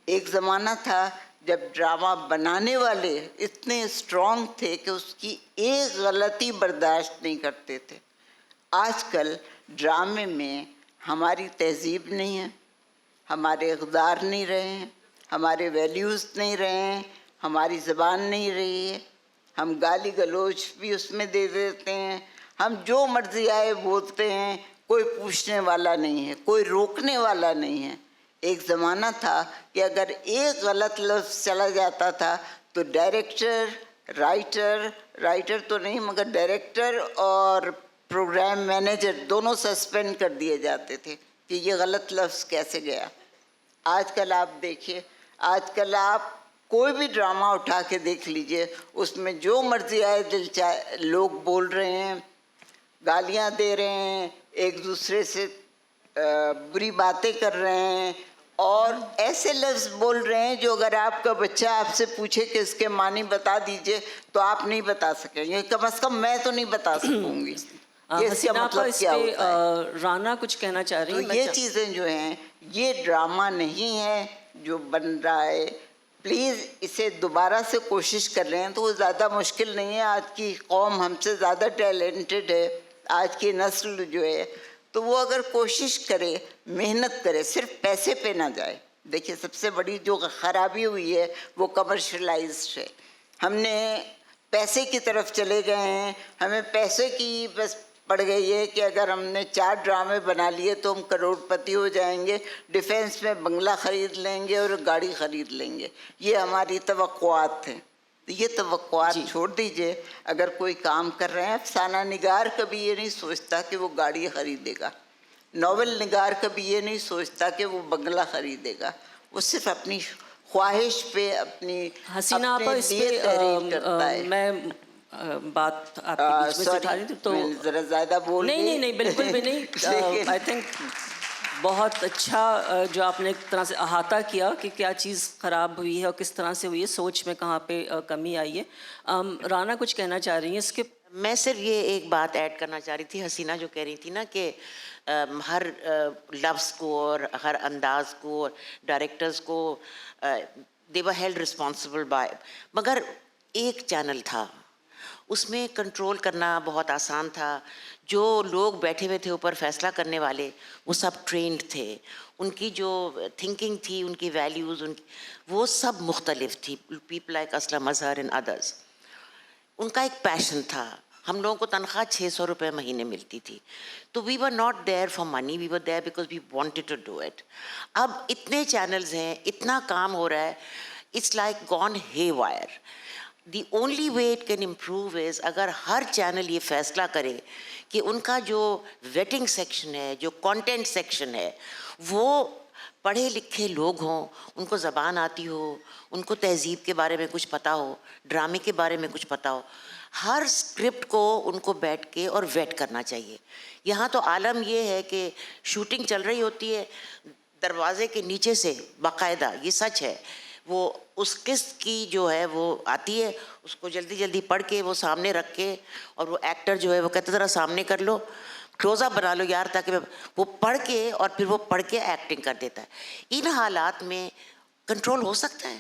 ایک زمانہ تھا جب ڈرامہ بنانے والے اتنے اسٹرانگ تھے کہ اس کی ایک غلطی برداشت نہیں کرتے تھے. آج کل ڈرامے میں ہماری تہذیب نہیں ہے, ہمارے اقدار نہیں رہے ہیں, ہمارے ویلیوز نہیں رہے ہیں, ہماری زبان نہیں رہی ہے. ہم گالی گلوچ بھی اس میں دے دیتے ہیں, ہم جو مرضی آئے بولتے ہیں, کوئی پوچھنے والا نہیں ہے, کوئی روکنے والا نہیں ہے. ایک زمانہ تھا کہ اگر ایک غلط لفظ چلا جاتا تھا تو رائٹر تو نہیں مگر ڈائریکٹر اور پروگرام مینیجر دونوں سسپینڈ کر دیے جاتے تھے کہ یہ غلط لفظ کیسے گیا. آج کل آپ دیکھیے, آج کل آپ کوئی بھی ڈرامہ اٹھا کے دیکھ لیجئے, اس میں جو مرضی آئے دل چاہے لوگ بول رہے ہیں, گالیاں دے رہے ہیں, ایک دوسرے سے بری باتیں کر رہے ہیں, اور ایسے لفظ بول رہے ہیں جو اگر آپ کا بچہ آپ سے پوچھے کہ اس کے معنی بتا دیجئے تو آپ نہیں بتا سکیں گے, کم از کم میں تو نہیں بتا سکوں گی. یہ اس کا مطلب کیا ہوتا ہے؟ رانا کچھ کہنا چاہ رہی تو ہیں. یہ چیزیں جو ہیں, یہ ڈرامہ نہیں ہے جو بن رہا ہے. پلیز اسے دوبارہ سے کوشش کر رہے ہیں تو وہ زیادہ مشکل نہیں ہے. آج کی قوم ہم سے زیادہ ٹیلنٹڈ ہے, آج کی نسل جو ہے, تو وہ اگر کوشش کرے, محنت کرے, صرف پیسے پہ نہ جائے. دیکھیے سب سے بڑی جو خرابی ہوئی ہے وہ کمرشلائزڈ ہے. ہم نے پیسے کی طرف چلے گئے ہیں, ہمیں پیسے کی بس پڑ گئی ہے کہ اگر ہم نے 4 ڈرامے بنا لیے تو ہم کروڑ پتی ہو جائیں گے, ڈیفینس میں بنگلہ خرید لیں گے اور گاڑی خرید لیں گے. یہ ہماری توقعات ہیں. یہ توقعات چھوڑ دیجئے. اگر کوئی کام کر رہے ہیں, افسانہ نگار کبھی یہ نہیں سوچتا کہ وہ گاڑی خریدے گا, ناول نگار کبھی یہ نہیں سوچتا کہ وہ بنگلہ خریدے گا. وہ صرف اپنی خواہش پہ, اپنی حسینہ آپا اس لیے تحریر کرتا ہے. میں بات آپ کے بیچ میں سے اٹھا رہی تھی تو ذرا زیادہ بول نہیں بالکل بھی نہیں. آئی تھنک بہت اچھا جو آپ نے ایک طرح سے احاطہ کیا کہ کیا چیز خراب ہوئی ہے اور کس طرح سے ہوئی ہے, سوچ میں کہاں پہ کمی آئی ہے. رانا کچھ کہنا چاہ رہی ہیں اس کے؟ میں صرف یہ ایک بات ایڈ کرنا چاہ رہی تھی. حسینہ جو کہہ رہی تھی نا کہ ہر لفظ کو اور ہر انداز کو اور ڈائریکٹرز کو they were held responsible by, مگر ایک چینل تھا, اس میں کنٹرول کرنا بہت آسان تھا. جو لوگ بیٹھے ہوئے تھے اوپر فیصلہ کرنے والے, وہ سب ٹرینڈ تھے. ان کی جو تھنکنگ تھی, ان کی ویلیوز, وہ سب مختلف تھی. People like Aslam Azhar and others. ان کا ایک پیشن تھا. ہم لوگوں کو تنخواہ 600 روپے مہینے ملتی تھی. تو we were not there for money, we were there because we wanted to do it. اب اتنے چینلز ہیں, اتنا کام ہو رہا ہے, it's like gone haywire. The only way it can improve is اگر ہر چینل یہ فیصلہ کرے کہ ان کا جو ویٹنگ سیکشن ہے, جو کانٹینٹ سیکشن ہے, وہ پڑھے لکھے لوگ ہوں, ان کو زبان آتی ہو, ان کو تہذیب کے بارے میں کچھ پتہ ہو, ڈرامے کے بارے میں کچھ پتہ ہو. ہر اسکرپٹ کو ان کو بیٹھ کے اور ویٹ کرنا چاہیے. یہاں تو عالم یہ ہے کہ شوٹنگ چل رہی ہوتی ہے, دروازے کے نیچے سے باقاعدہ, یہ سچ ہے, وہ اس قسط کی جو ہے وہ آتی ہے, اس کو جلدی جلدی پڑھ کے وہ سامنے رکھ کے, اور وہ ایکٹر جو ہے وہ کہتے ذرا سامنے کر لو, کلوز اپ بنا لو یار, تاکہ وہ پڑھ کے اور پھر وہ پڑھ کے ایکٹنگ کر دیتا ہے. ان حالات میں کنٹرول ہو سکتا ہے.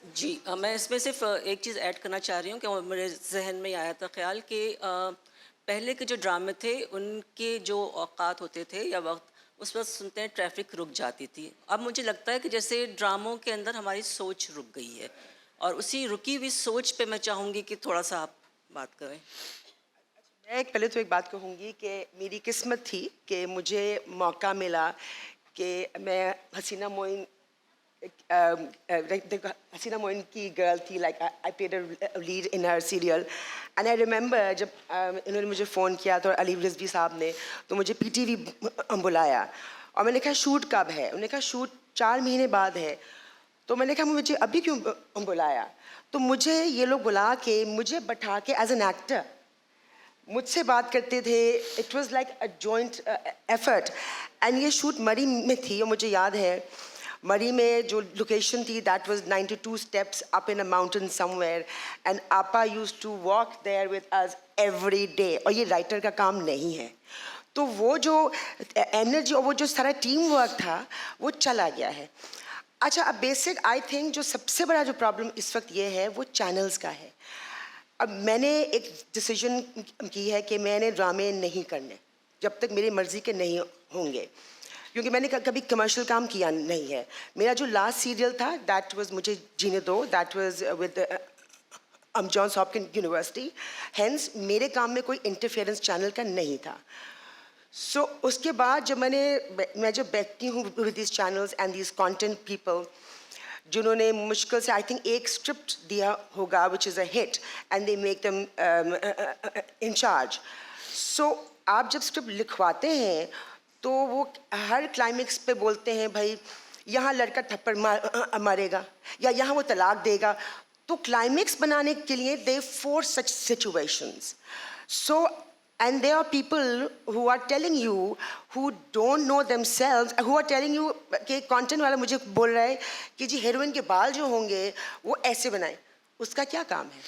جی میں اس میں صرف ایک چیز ایڈ کرنا چاہ رہی ہوں کہ میرے ذہن میں آیا تھا خیال کہ پہلے کے جو ڈرامے تھے ان کے جو اوقات ہوتے تھے یا وقت, اس وقت سنتے ہیں ٹریفک رک جاتی تھی. اب مجھے لگتا ہے کہ جیسے ڈراموں کے اندر ہماری سوچ رک گئی ہے, اور اسی رکی ہوئی سوچ پہ میں چاہوں گی کہ تھوڑا سا آپ بات کریں. میں پہلے تو ایک بات کہوں گی کہ میری قسمت تھی کہ مجھے موقع ملا کہ میں حسینہ معین حسینہ معین کی گرل تھی, like I played a lead in her serial. And I remember جب انہوں نے مجھے فون کیا تو علی رضوی صاحب نے, تو مجھے پی ٹی وی بلایا, اور میں نے کہا شوٹ کب ہے؟ انہوں نے کہا شوٹ 4 مہینے بعد ہے. تو میں نے کہا مجھے ابھی کیوں بلایا؟ تو مجھے یہ لوگ بلا کے مجھے بٹھا کے ایز این ایکٹر مجھ سے بات کرتے تھے. It was like a joint effort. And یہ شوٹ مری میں تھی, اور مجھے یاد ہے مری میں جو لوکیشن تھی that was 92 steps up in a mountain somewhere, and آپا use to walk there with us every day. اور یہ رائٹر کا کام نہیں ہے. تو وہ جو انرجی اور وہ جو سارا ٹیم ورک تھا وہ چلا گیا ہے. اچھا, اب بیسک آئی تھنک جو سب سے بڑا جو پرابلم اس وقت یہ ہے وہ چینلز کا ہے. اب میں نے ایک ڈیسیژن کی ہے کہ میں نے ڈرامے نہیں کرنے جب تک میری مرضی کے نہیں ہوں گے, کیونکہ میں نے کبھی کمرشل کام کیا نہیں ہے. میرا جو لاسٹ سیریل تھا that was Mujhe Jeene Do, that was with Johns Hopkins university. Hence میرے کام میں کوئی انٹرفیئرنس چینل کا نہیں تھا. سو اس کے بعد جب میں جب بیٹھتی ہوں with these channels and these content people جنہوں نے مشکل سے آئی تھنک ایک اسکرپٹ دیا ہوگا which is a hit, and they make them in charge. So آپ جب اسکرپٹ لکھواتے ہیں تو وہ ہر کلائمیکس پہ بولتے ہیں بھائی یہاں لڑکا تھپڑ مارے گا یا یہاں وہ طلاق دے گا. تو کلائمیکس بنانے کے لیے they force such situations. So and there are people who are telling you who don't know themselves, who are telling you کہ content والا مجھے بول رہا ہے کہ جی ہیروئن کے بال جو ہوں گے وہ ایسے بنائیں, اس کا کیا کام ہے؟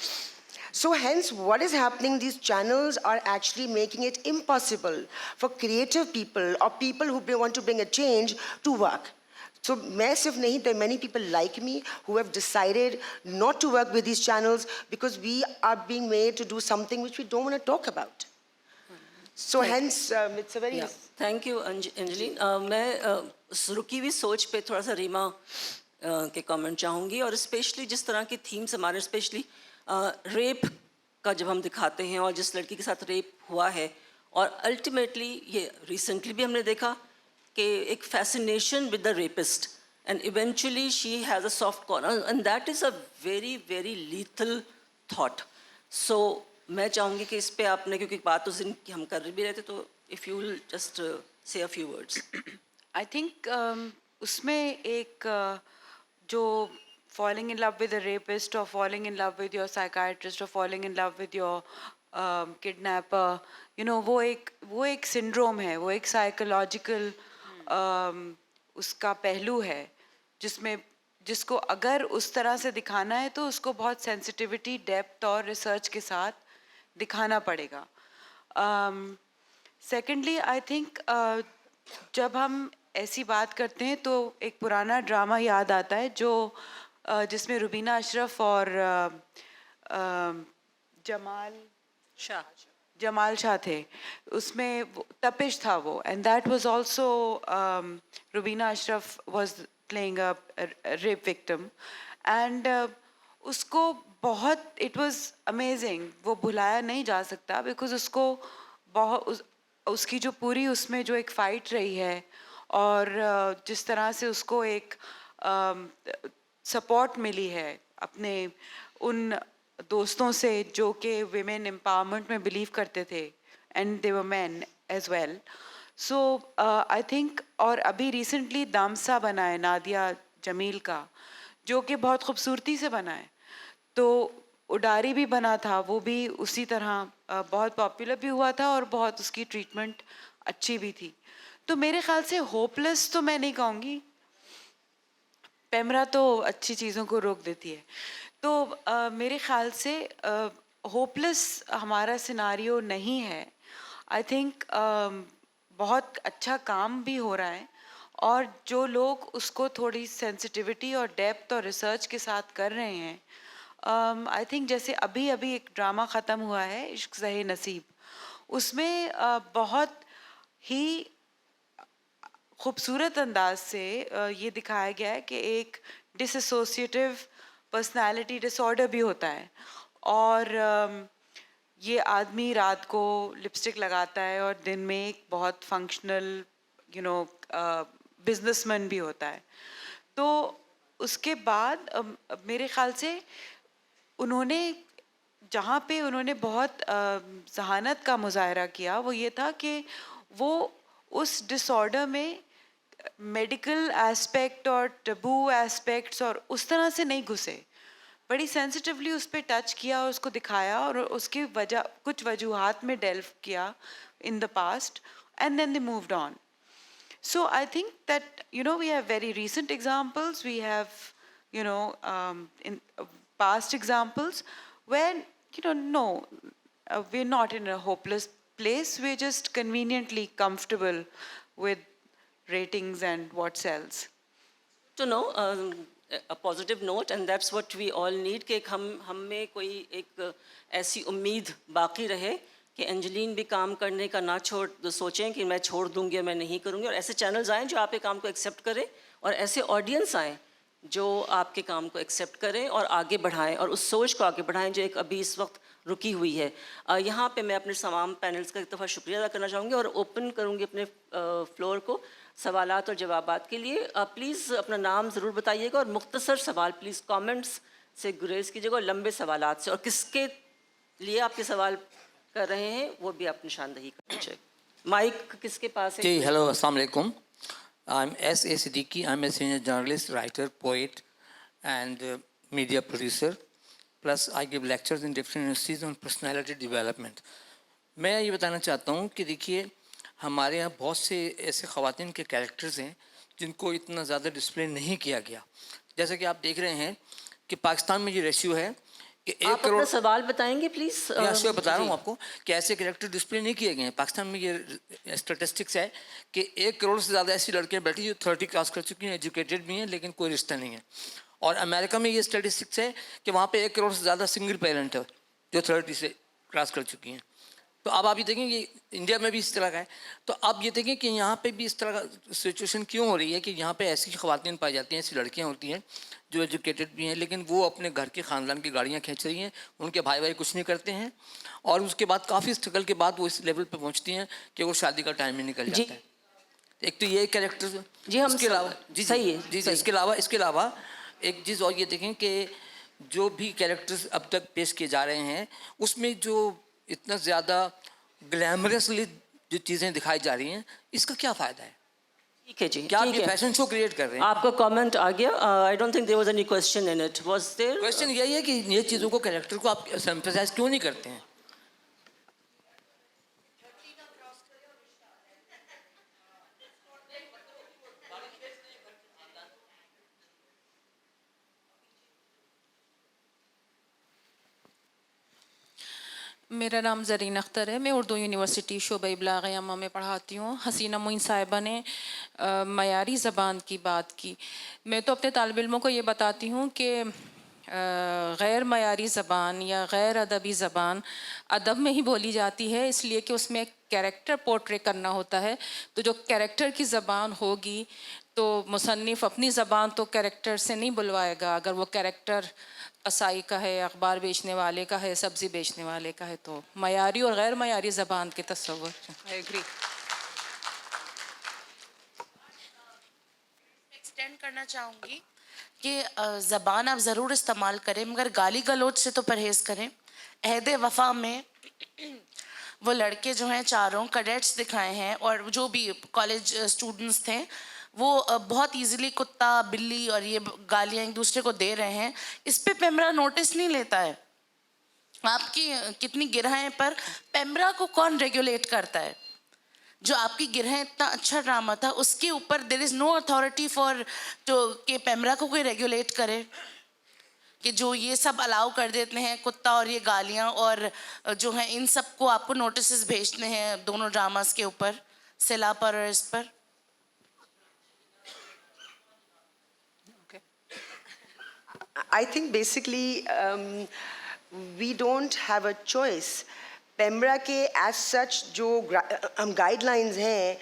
So hence what is happening, these channels are actually making it impossible for creative people or people who want to bring a change to work. So میں صرف نہیں, there are many people like me who have decided not to work with these channels because we are being made to do something which we don't want to talk about. So hence it's a very thank you Anjali. میں اس رکی ہوئی سوچ پہ تھوڑا سا ریما کے comment چاہوں گی, اور اسپیشلی جس طرح کی تھیمس ہمارے اسپیشلی ریپ کا جب ہم دکھاتے ہیں اور جس لڑکی کے ساتھ ریپ ہوا ہے, اور الٹیمیٹلی یہ ریسنٹلی بھی ہم نے دیکھا کہ ایک fascination with the rapist and eventually she has a soft corner, and that is a very very lethal thought. So میں چاہوں گی کہ اس پہ آپ نے, کیونکہ بات تو ذہن کی ہم کر بھی رہے تھے, تو if you will just say a few words. I think اس میں ایک جو falling in love with a rapist or falling in love with your psychiatrist or falling in love with your kidnapper, you know, وہ ایک syndrome ہے, وہ ایک psychological اس کا پہلو ہے جس کو اگر اس طرح سے دکھانا ہے تو اس کو بہت سینسٹیوٹی, ڈیپتھ اور ریسرچ کے ساتھ دکھانا پڑے گا. سیکنڈلی آئی تھنک جب ہم ایسی بات کرتے ہیں تو ایک پرانا ڈرامہ یاد آتا ہے جس میں روبینہ اشرف اور جمال شاہ تھے. اس میں تپش تھا وہ, and that was also Rubina Ashraf was playing a rape victim, and اس کو بہت اٹ واز امیزنگ, وہ بھلایا نہیں جا سکتا بیکاز اس کو بہت اس کی جو پوری اس میں جو ایک فائٹ رہی ہے اور جس طرح سے اس کو ایک سپورٹ ملی ہے اپنے ان دوستوں سے جو کہ ویمن امپاورمنٹ میں بلیو کرتے تھے and they were mean as well. So I think اور ابھی ریسنٹلی دامسا بنا ہے نادیہ جمیل کا جو کہ بہت خوبصورتی سے بنا ہے. تو اڈاری بھی بنا تھا, وہ بھی اسی طرح بہت پاپولر بھی ہوا تھا اور بہت اس کی ٹریٹمنٹ اچھی بھی تھی. تو میرے خیال سے ہوپ لیس تو میں نہیں کہوں گی, پیمرا تو اچھی چیزوں کو روک دیتی ہے. تو میرے خیال سے ہوپ لیس ہمارا سیناریو نہیں ہے. آئی تھنک بہت اچھا کام بھی ہو رہا ہے اور جو لوگ اس کو تھوڑی سینسٹیوٹی اور ڈیپتھ اور ریسرچ کے ساتھ کر رہے ہیں. آئی تھنک جیسے ابھی ایک ڈرامہ ختم ہوا ہے عشق زہے نصیب, اس میں بہت ہی خوبصورت انداز سے یہ دکھایا گیا ہے کہ ایک ڈس ایسوسیٹیو پرسنالٹی ڈس آرڈر بھی ہوتا ہے اور یہ آدمی رات کو لپسٹک لگاتا ہے اور دن میں ایک بہت فنکشنل بزنس مین بھی ہوتا ہے. تو اس کے بعد میرے خیال سے انہوں نے جہاں پہ انہوں نے بہت ذہانت کا مظاہرہ کیا وہ یہ تھا کہ وہ اس ڈس آرڈر میں میڈیکل ایسپیکٹ اور ٹبو ایسپیکٹس اور اس طرح سے نہیں گھسے, بڑی سینسٹیولی اس پہ ٹچ کیا اور اس کو دکھایا اور اس کی وجہ کچھ وجوہات میں ڈیلو کیا in the past and then they moved on. So I think that, we have very recent examples, we have, in past examples where, no, we're not in a hopeless place, we're just conveniently comfortable with ratings and what sells. To know a positive note, and that's what we all need, کہ ہم میں کوئی ایک ایسی امید باقی رہے کہ انجلین بھی کام کرنے کا نہ سوچیں کہ میں چھوڑ دوں گی یا میں نہیں کروں گی, اور ایسے چینلز آئیں جو آپ کے کام کو ایکسیپٹ کریں اور ایسے آڈینس آئیں جو آپ کے کام کو ایکسیپٹ کریں اور آگے بڑھائیں اور اس سوچ کو آگے بڑھائیں جو ایک ابھی اس وقت رکی ہوئی ہے. یہاں پہ میں اپنے تمام پینلز کا ایک دفعہ شکریہ ادا کرنا چاہوں گی اور اوپن کروں گی اپنے فلور کو سوالات اور جوابات کے لیے. پلیز اپنا نام ضرور بتائیے گا اور مختصر سوال پلیز کامنٹس سے گریز کیجیے گا, اور لمبے سوالات سے, اور کس کے لیے آپ کے سوال کر رہے ہیں وہ بھی آپ نشاندہی کر لیجیے. مائک کس کے پاس ہے؟ جی ہیلو, السلام علیکم. I am S A Siddiqui. I am a senior journalist, writer, poet and media producer. Plus I give lectures in different universities on personality development. میں یہ بتانا چاہتا ہوں کہ دیکھیے ہمارے یہاں بہت سے ایسے خواتین کے کیریکٹرز ہیں جن کو اتنا زیادہ ڈسپلے نہیں کیا گیا. جیسا کہ آپ دیکھ رہے ہیں کہ پاکستان میں یہ ریشیو ہے کہ 1 آپ کروڑ. اپنا سوال بتائیں گے پلیز؟ بتا رہا ہوں آپ کو کہ ایسے کریکٹر ڈسپلے نہیں کیے گئے ہیں. پاکستان میں یہ اسٹیٹسٹکس ہے کہ 1 کروڑ سے زیادہ ایسی لڑکیاں بیٹھی جو 30 کراس کر چکی ہیں, ایجوکیٹڈ بھی ہیں لیکن کوئی رشتہ نہیں ہے. اور امریکہ میں یہ اسٹیٹسٹکس ہے کہ وہاں پہ 1 کروڑ سے زیادہ سنگل پیرنٹ ہے جو 30 سے کراس کر چکی ہیں. تو اب آپ یہ دیکھیں کہ انڈیا میں بھی اس طرح کا ہے. تو آپ یہ دیکھیں کہ یہاں پہ بھی اس طرح کا سچویشن کیوں ہو رہی ہے کہ یہاں پہ ایسی خواتین پائی جاتی ہیں, ایسی لڑکیاں ہوتی ہیں جو ایجوکیٹڈ بھی ہیں لیکن وہ اپنے گھر کے خاندان کی گاڑیاں کھینچ رہی ہیں, ان کے بھائی کچھ نہیں کرتے ہیں, اور اس کے بعد کافی اسٹرگل کے بعد وہ اس لیول پہ پہنچتی ہیں کہ وہ شادی کا ٹائم ہی نکل جاتا ہے. ایک تو یہ کریکٹر. جی ہم اس کے علاوہ صحیح ہے جی اس کے علاوہ ایک چیز اور یہ دیکھیں کہ جو بھی کریکٹرز اب تک پیش کیے جا رہے ہیں اس میں جو اتنا زیادہ گلیمرسلی جو چیزیں دکھائی جا رہی ہیں, اس کا کیا فائدہ ہے؟ ٹھیک ہے جی, کیا آپ یہ فیشن شو کریٹ کر رہے ہیں؟ آپ کا کامنٹ آ گیا. I don't think there was any question in it. Was there? Question یہی ہے کہ یہ چیزوں کو کریکٹر کو آپ ایمفسائز کیوں نہیں کرتے ہیں؟ میرا نام زرین اختر ہے. میں اردو یونیورسٹی شعبہ ابلاغ عامہ میں پڑھاتی ہوں. حسینہ معین صاحبہ نے معیاری زبان کی بات کی. میں تو اپنے طالب علموں کو یہ بتاتی ہوں کہ غیر معیاری زبان یا غیر ادبی زبان ادب میں ہی بولی جاتی ہے, اس لیے کہ اس میں ایک کیریکٹر پورٹرے کرنا ہوتا ہے. تو جو کیریکٹر کی زبان ہوگی تو مصنف اپنی زبان تو کیریکٹر سے نہیں بلوائے گا. اگر وہ کیریکٹر قصائی کا ہے, اخبار بیچنے والے کا ہے, سبزی بیچنے والے کا ہے, تو معیاری اور غیر معیاری زبان کے تصور. ایکسٹینڈ کرنا چاہوں گی کہ زبان آپ ضرور استعمال کریں مگر گالی گلوچ سے تو پرہیز کریں. عہد وفا میں وہ لڑکے جو ہیں چاروں کڈیٹس دکھائے ہیں اور جو بھی کالج اسٹوڈنٹس تھے وہ بہت ایزیلی کتا بلی اور یہ گالیاں ایک دوسرے کو دے رہے ہیں. اس پہ پیمرا نوٹس نہیں لیتا ہے. آپ کی کتنی گرہیں پر پیمرا کو کون ریگولیٹ کرتا ہے؟ جو آپ کی گرہیں اتنا اچھا ڈرامہ تھا اس کے اوپر دیر از نو اتھارٹی فار جو کہ پیمرا کو کوئی ریگولیٹ کرے کہ جو یہ سب الاؤ کر دیتے ہیں کتا اور یہ گالیاں اور جو ہیں ان سب کو آپ کو نوٹسز بھیجنے ہیں دونوں ڈراماز کے اوپر سلا پر اور اس پر. I think basically we don't have a choice. PEMRA کے ایز سچ جو گائیڈ لائنز ہیں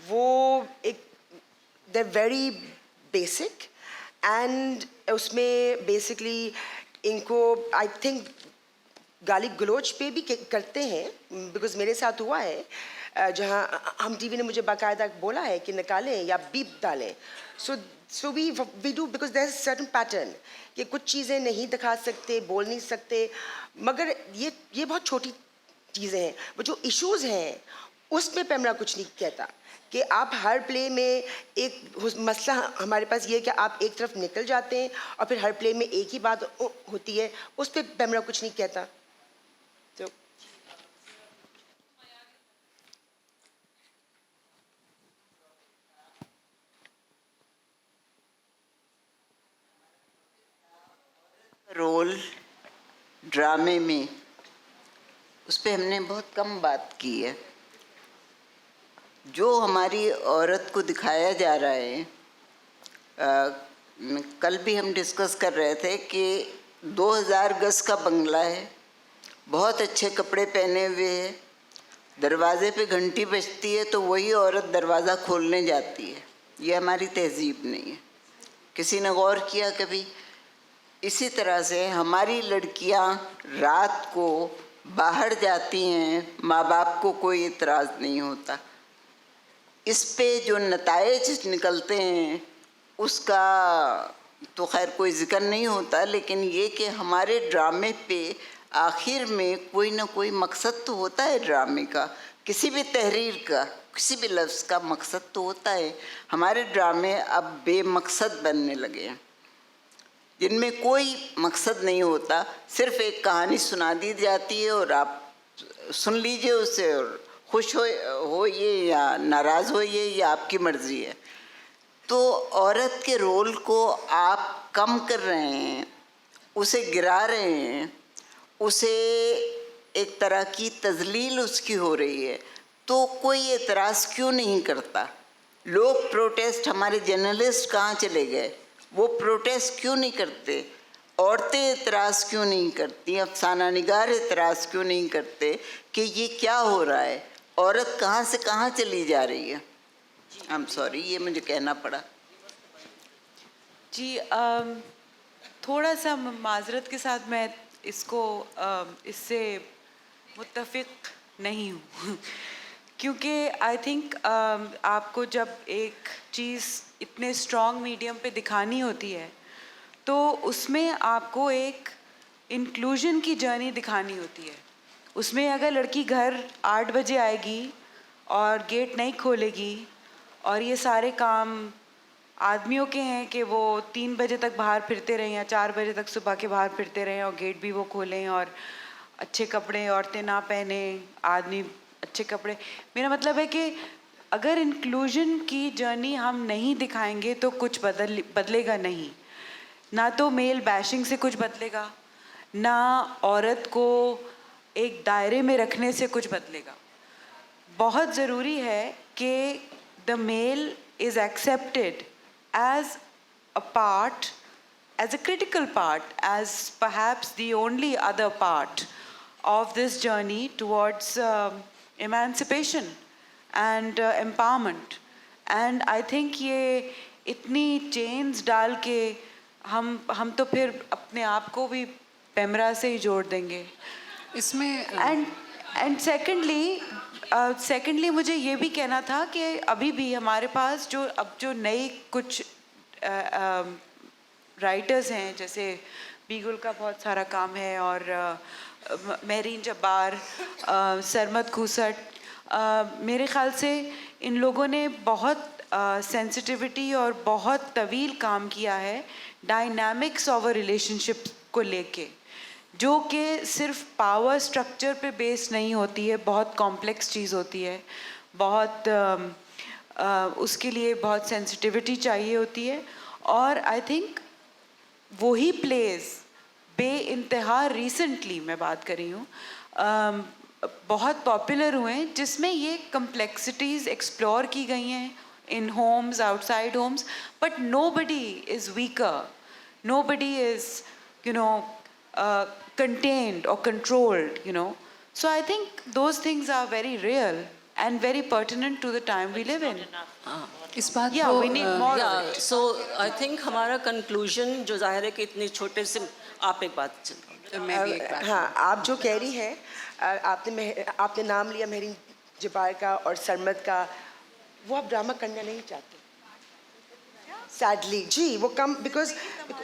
وہ ایک دے ویری بیسک اینڈ اس میں بیسکلی ان کو آئی تھنک گالی گلوچ پہ بھی کرتے ہیں بیکاز میرے ساتھ ہوا ہے جہاں ہم ٹی وی نے مجھے باقاعدہ بولا ہے کہ نکالیں یا بیپ ڈالیں. So we do because there is certain pattern کہ کچھ چیزیں نہیں دکھا سکتے بول نہیں سکتے مگر یہ بہت چھوٹی چیزیں ہیں. وہ جو ایشوز ہیں اس میں پیمرا کچھ نہیں کہتا کہ آپ ہر پلے میں ایک مسئلہ ہمارے پاس یہ ہے کہ آپ ایک طرف نکل جاتے ہیں اور پھر ہر پلے میں ایک ہی بات ہوتی ہے اس پہ پیمرا کچھ نہیں کہتا. رول ڈرامے میں اس پہ ہم نے بہت کم بات کی ہے. جو ہماری عورت کو دکھایا جا رہا ہے کل بھی ہم ڈسکس کر رہے تھے کہ 2000 گز کا بنگلہ ہے, بہت اچھے کپڑے پہنے ہوئے ہے, دروازے پہ گھنٹی بجتی ہے تو وہی عورت دروازہ کھولنے جاتی ہے. یہ ہماری تہذیب نہیں ہے. کسی نے غور کیا کبھی؟ اسی طرح سے ہماری لڑکیاں رات کو باہر جاتی ہیں, ماں باپ کو کوئی اعتراض نہیں ہوتا. اس پہ جو نتائج نکلتے ہیں اس کا تو خیر کوئی ذکر نہیں ہوتا, لیکن یہ کہ ہمارے ڈرامے پہ آخر میں کوئی نہ کوئی مقصد تو ہوتا ہے ڈرامے کا, کسی بھی تحریر کا, کسی بھی لفظ کا مقصد تو ہوتا ہے. ہمارے ڈرامے اب بے مقصد بننے لگے ہیں جن میں کوئی مقصد نہیں ہوتا, صرف ایک کہانی سنا دی جاتی ہے اور آپ سن لیجئے اسے اور خوش ہوئیے یا ناراض ہوئیے, یہ آپ کی مرضی ہے. تو عورت کے رول کو آپ کم کر رہے ہیں, اسے گرا رہے ہیں, اسے ایک طرح کی تذلیل اس کی ہو رہی ہے. تو کوئی اعتراض کیوں نہیں کرتا؟ لوگ پروٹیسٹ, ہمارے جرنلسٹ کہاں چلے گئے؟ وہ پروٹیسٹ کیوں نہیں کرتے؟ عورتیں اعتراض کیوں نہیں کرتی؟ افسانہ نگار اعتراض کیوں نہیں کرتے کہ یہ کیا ہو رہا ہے؟ عورت کہاں سے کہاں چلی جا رہی ہے؟ I'm sorry, یہ مجھے کہنا پڑا. جی تھوڑا سا معذرت کے ساتھ میں اس کو اس سے متفق نہیں ہوں کیونکہ آئی تھنک آپ کو جب ایک چیز اتنے اسٹرانگ میڈیم پہ دکھانی ہوتی ہے تو اس میں آپ کو ایک انکلوژن کی جرنی دکھانی ہوتی ہے. اس میں اگر لڑکی گھر 8 بجے آئے گی اور گیٹ نہیں کھولے گی اور یہ سارے کام آدمیوں کے ہیں کہ وہ 3 بجے تک باہر پھرتے رہیں یا 4 بجے تک صبح کے باہر پھرتے رہیں اور گیٹ بھی وہ کھولیں اور اچھے کپڑے عورتیں نہ پہنیں, آدمی اچھے کپڑے. میرا مطلب ہے کہ اگر انکلوژن کی جرنی ہم نہیں دکھائیں گے تو کچھ بدلے گا نہیں. نہ تو میل بیشنگ سے کچھ بدلے گا, نہ عورت کو ایک دائرے میں رکھنے سے کچھ بدلے گا. بہت ضروری ہے کہ the male is accepted as a part, as a critical part, as perhaps the only other part of this journey towards emancipation and empowerment. And I think یہ اتنی چینز ڈال کے ہم تو پھر اپنے آپ کو بھی پیمرا سے ہی جوڑ دیں گے اس میں. اینڈ سیکنڈلی مجھے یہ بھی کہنا تھا کہ ابھی بھی ہمارے پاس جو نئی کچھ رائٹرز ہیں جیسے بیگل کا بہت سارا کام ہے اور مہرین جبار, سرمد کھوسٹ, میرے خیال سے ان لوگوں نے بہت سینسٹیوٹی اور بہت طویل کام کیا ہے ڈائنامکس آف اے ریلیشن شپ کو لے کے, جو کہ صرف پاور سٹرکچر پہ بیس نہیں ہوتی ہے, بہت کمپلیکس چیز ہوتی ہے, بہت اس کے لیے بہت سینسٹیوٹی چاہیے ہوتی ہے. اور آئی تھنک وہی پلیز بے انتہا ریسنٹلی میں بات کر رہی ہوں بہت پاپولر ہوئے ہیں جس میں یہ کمپلیکسٹیز ایکسپلور کی گئی ہیں in homes, outside homes, but nobody is weaker, nobody is contained or controlled, So I think those things are very real and very pertinent to the time we live in. اس بات Yeah, کو we need more of it. So I think ہمارا conclusion جو ظاہر ہے کہ اتنے چھوٹے سے آپ ایک بات میں بھی ایک بات, ہاں, آپ جو کہہ رہی ہیں, آپ نے نام لیا مہرین جبار کا اور سرمد کا, وہ آپ ڈرامہ کرنا نہیں چاہتے سیڈلی. جی وہ کم بیکاز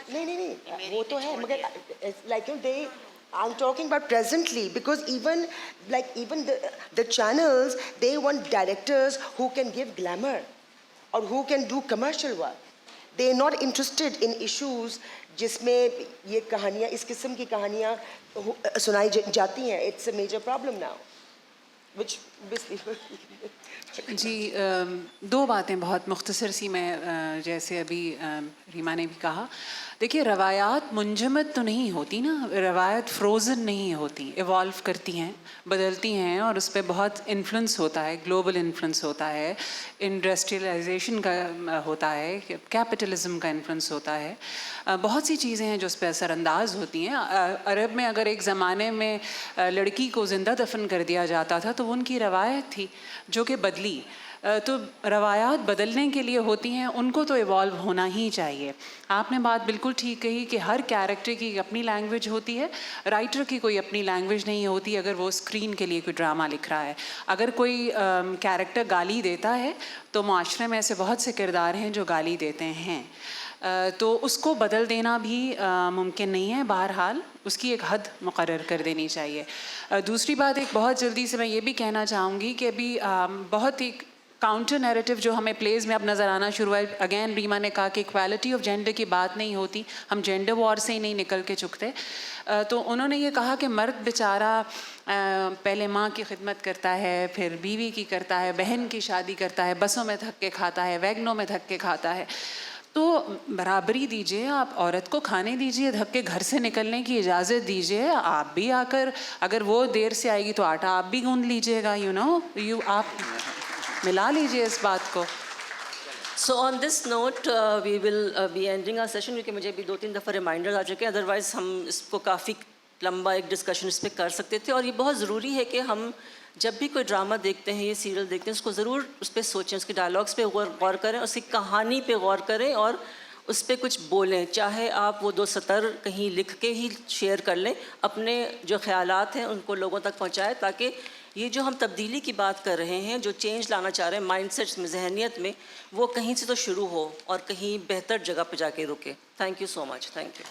نہیں وہ تو ہے, مگر like they I'm talking about presently because even the channels, they want directors who can give glamour or who can do commercial work. They're not interested in issues جس میں یہ کہانیاں, اس قسم کی کہانیاں سنائی جاتی ہیں. It's a major problem now. Which جی دو باتیں بہت مختصر سی میں, جیسے ابھی ریما نے بھی کہا, دیکھیے روایات منجمد تو نہیں ہوتی نا, روایت فروزن نہیں ہوتی, ایوالو کرتی ہیں, بدلتی ہیں, اور اس پہ بہت انفلوئنس ہوتا ہے, گلوبل انفلوئنس ہوتا ہے, انڈسٹریلائزیشن کا ہوتا ہے, کیپٹلزم کا انفلوئنس ہوتا ہے, بہت سی چیزیں ہیں جو اس پہ اثر انداز ہوتی ہیں. عرب میں اگر ایک زمانے میں لڑکی کو زندہ دفن کر دیا جاتا تھا تو وہ ان کی روایت تھی جو کہ بدلی. تو روایات بدلنے کے لیے ہوتی ہیں, ان کو تو ایوالو ہونا ہی چاہیے. آپ نے بات بالکل ٹھیک کہی کہ ہر کیریکٹر کی اپنی لینگویج ہوتی ہے, رائٹر کی کوئی اپنی لینگویج نہیں ہوتی اگر وہ اسکرین کے لیے کوئی ڈرامہ لکھ رہا ہے. اگر کوئی کیریکٹر گالی دیتا ہے تو معاشرے میں ایسے بہت سے کردار ہیں جو گالی دیتے ہیں, تو اس کو بدل دینا بھی ممکن نہیں ہے. بہرحال اس کی ایک حد مقرر کر دینی چاہیے. دوسری بات, ایک بہت جلدی سے میں یہ بھی کہنا چاہوں گی کہ ابھی بہت ہی کاؤنٹر نیریٹو جو ہمیں پلیز میں اب نظر آنا شروع ہے. اگین ریما نے کہا کہ ایکویلٹی آف جینڈر کی بات نہیں ہوتی, ہم جینڈر وار سے ہی نہیں نکل کے چکتے. تو انہوں نے یہ کہا کہ مرد بیچارہ پہلے ماں کی خدمت کرتا ہے, پھر بیوی کی کرتا ہے, بہن کی شادی کرتا ہے, بسوں میں دھکے کھاتا ہے, ویگنوں میں دھکے کھاتا ہے. تو برابری دیجیے, آپ عورت کو کھانے دیجیے, دھکے گھر سے نکلنے کی اجازت دیجیے. آپ بھی آ کر, اگر وہ دیر سے آئے گی تو آٹا آپ بھی گوندھ لیجیے گا, آپ ملا لیجیے اس بات کو. So on this note we will be ending our session, کیونکہ مجھے بھی 2-3 دفعہ ریمائنڈر آ چکے ہیں, ادروائز ہم اس کو کافی لمبا ایک ڈسکشن اس پہ کر سکتے تھے. اور یہ بہت ضروری ہے کہ ہم جب بھی کوئی ڈرامہ دیکھتے ہیں, یہ سیریل دیکھتے ہیں, اس کو ضرور اس پہ سوچیں, اس کے ڈائلاگس پہ غور کریں, اس کی کہانی پہ غور کریں اور اس پہ کچھ بولیں. چاہے آپ وہ 2 سطر کہیں لکھ کے ہی شیئر کر لیں, اپنے جو خیالات ہیں ان کو لوگوں تک پہنچائیں, تاکہ یہ جو ہم تبدیلی کی بات کر رہے ہیں, جو چینج لانا چاہ رہے ہیں مائنڈ سیٹس میں, ذہنیت میں, وہ کہیں سے تو شروع ہو اور کہیں بہتر جگہ پہ جا کے رکے. Thank you so much. Thank you.